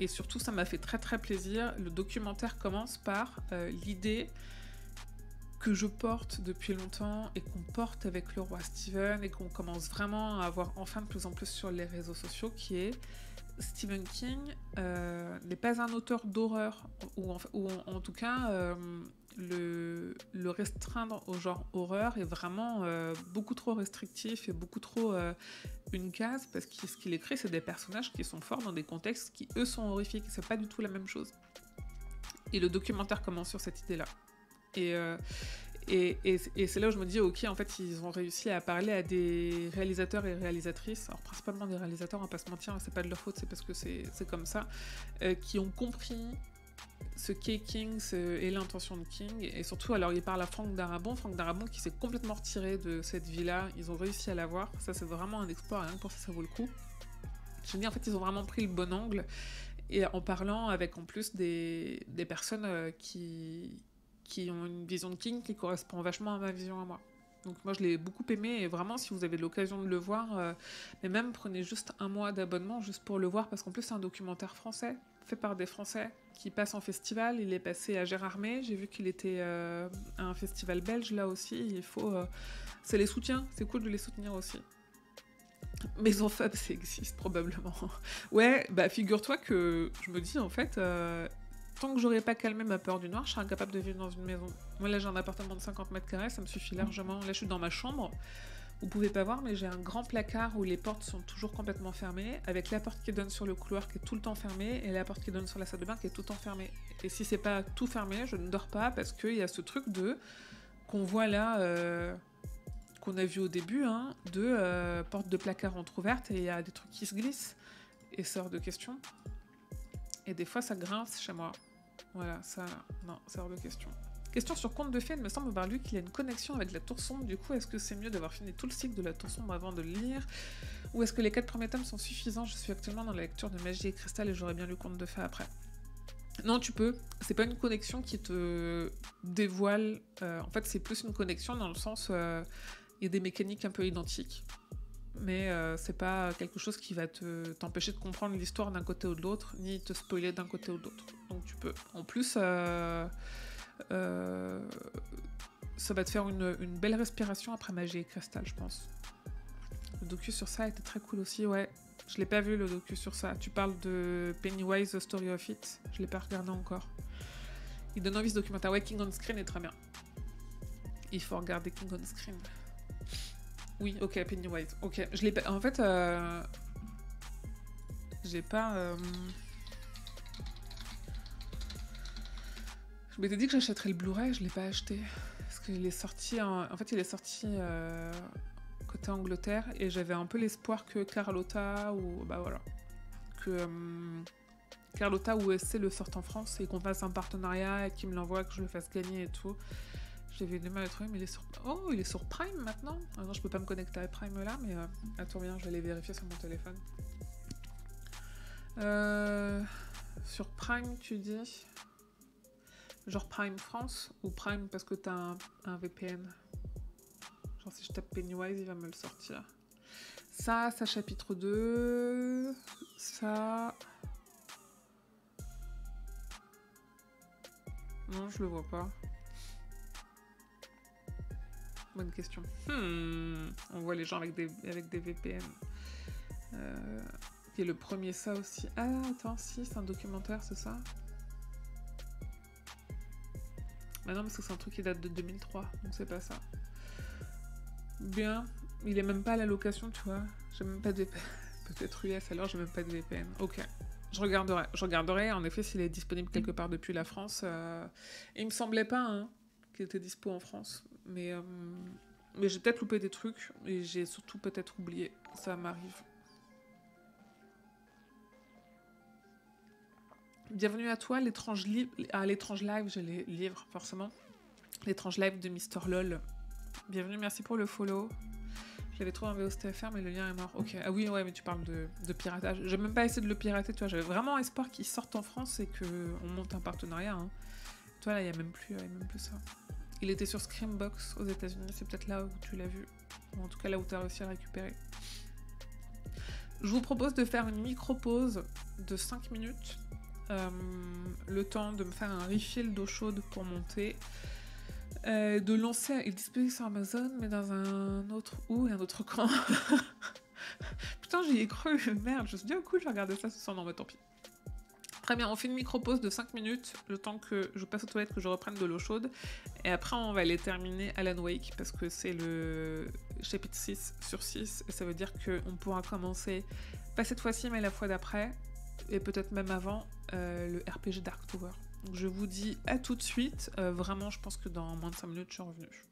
et surtout ça m'a fait très très plaisir. Le documentaire commence par l'idée que je porte depuis longtemps et qu'on porte avec le roi Stephen et qu'on commence vraiment à avoir enfin de plus en plus sur les réseaux sociaux, qui est Stephen King n'est pas un auteur d'horreur, ou en tout cas le restreindre au genre horreur est vraiment beaucoup trop restrictif et beaucoup trop une case, parce que ce qu'il écrit c'est des personnages qui sont forts dans des contextes qui eux sont horrifiques, c'est pas du tout la même chose. Et le documentaire commence sur cette idée là. Et c'est là où je me dis, ok, en fait, ils ont réussi à parler à des réalisateurs et réalisatrices, alors principalement des réalisateurs, on va pas se mentir, c'est pas de leur faute, c'est parce que c'est comme ça, qui ont compris ce qu'est King et l'intention de King, et surtout, alors ils parlent à Franck Darabont qui s'est complètement retiré de cette vie-là, ils ont réussi à l'avoir, ça c'est vraiment un exploit, rien que pour ça, ça vaut le coup. Je me dis, en fait, ils ont vraiment pris le bon angle, et en parlant avec en plus des personnes qui ont une vision de King qui correspond vachement à ma vision à moi. Donc moi je l'ai beaucoup aimé, et vraiment si vous avez l'occasion de le voir, mais même prenez juste 1 mois d'abonnement juste pour le voir, parce qu'en plus c'est un documentaire français, fait par des Français, qui passe en festival. Il est passé à Gérardmer, j'ai vu qu'il était à un festival belge là aussi, il faut... c'est les soutiens, c'est cool de les soutenir aussi. Maison Fab, ça existe probablement. Ouais, bah figure-toi que je me dis en fait... tant que j'aurais pas calmé ma peur du noir, je serais incapable de vivre dans une maison. Moi là j'ai un appartement de 50 mètres carrés, ça me suffit largement. Là je suis dans ma chambre, vous pouvez pas voir, mais j'ai un grand placard où les portes sont toujours complètement fermées, avec la porte qui donne sur le couloir qui est tout le temps fermée, et la porte qui donne sur la salle de bain qui est tout le temps fermée. Et si c'est pas tout fermé, je ne dors pas, parce qu'il y a ce truc qu'on voit là, qu'on a vu au début, hein, de porte de placard entrouverte, et il y a des trucs qui se glissent, et c'est hors de question. Et des fois ça grince chez moi. Voilà, ça, non, c'est hors de question. Question sur Conte de Fées, il me semble par lui qu'il y a une connexion avec la Tour Sombre, du coup, est-ce que c'est mieux d'avoir fini tout le cycle de la Tour Sombre avant de le lire, ou est-ce que les 4 premiers tomes sont suffisants? Je suis actuellement dans la lecture de Magie et Cristal et j'aurais bien lu Conte de Fées après. Non, tu peux, c'est pas une connexion qui te dévoile, en fait c'est plus une connexion dans le sens, il y a des mécaniques un peu identiques, mais c'est pas quelque chose qui va t'empêcher de comprendre l'histoire d'un côté ou de l'autre, ni te spoiler d'un côté ou de l'autre. Donc tu peux. En plus, ça va te faire une belle respiration après Magie et Cristal, je pense. Le docu sur ça était très cool aussi, ouais. Je l'ai pas vu le docu sur ça. Tu parles de Pennywise, The Story of It. Je l'ai pas regardé encore. Il donne envie ce documentaire. Ouais, King on Screen est très bien. Il faut regarder King on Screen. Oui, ok, Pennywise. Ok, je l'ai pas... En fait, j'ai pas... Je m'étais dit que j'achèterais le Blu-ray, je l'ai pas acheté. Parce qu'il est sorti... En fait, il est sorti côté Angleterre, et j'avais un peu l'espoir que Carlotta, ou... Bah voilà. Que Carlotta ou SC le sortent en France et qu'on fasse un partenariat et qu'ils me l'envoient, que je le fasse gagner et tout. J'avais du mal à trouver, mais il est sur... Oh, il est sur Prime maintenant. Ah non, je peux pas me connecter à Prime là, mais attends bien, je vais aller vérifier sur mon téléphone. Sur Prime, tu dis... Genre Prime France ou Prime parce que t'as un VPN. Genre si je tape Pennywise, il va me le sortir. Ça chapitre 2. Ça... Non, je le vois pas. Bonne question. On voit les gens avec des VPN. Qui est le premier, ça aussi. Ah, attends, si, c'est un documentaire, c'est ça? Ah non, parce que c'est un truc qui date de 2003, donc c'est pas ça. Bien, il est même pas à la location, tu vois. J'ai même pas de VPN. Peut-être US, alors j'ai même pas de VPN. Ok. Je regarderai, en effet, s'il est disponible quelque part depuis la France. Il me semblait pas hein, qu'il était dispo en France. Mais j'ai peut-être loupé des trucs. Et j'ai surtout peut-être oublié. Ça m'arrive. Bienvenue à toi, l'étrange live. Ah, l'étrange live, je les livre, forcément. L'étrange live de Mister LOL. Bienvenue, merci pour le follow. Je l'avais trouvé en VOSTFR, mais le lien est mort. Ok, ah oui, ouais, mais tu parles de piratage. J'ai même pas essayé de le pirater, tu vois. J'avais vraiment espoir qu'il sorte en France et qu'on monte un partenariat. Hein. Toi, là, il n'y a même plus ça. Il était sur Screambox aux États-Unis, c'est peut-être là où tu l'as vu. Ou en tout cas, là où tu as réussi à le récupérer. Je vous propose de faire une micro-pause de 5 minutes. Le temps de me faire un refill d'eau chaude pour monter. De lancer, il est disponible sur Amazon, mais dans un autre un autre camp. Putain, j'y ai cru, merde, je me suis dit, oh cool, je vais regarder ça ce soir, non, mais tant pis. Très bien, on fait une micro-pause de 5 minutes, le temps que je passe aux toilettes, que je reprenne de l'eau chaude, et après on va aller terminer Alan Wake, parce que c'est le chapitre 6 sur 6, et ça veut dire qu'on pourra commencer, pas cette fois-ci, mais la fois d'après, et peut-être même avant, le RPG Dark Tower. Donc je vous dis à tout de suite, vraiment je pense que dans moins de 5 minutes je suis revenue.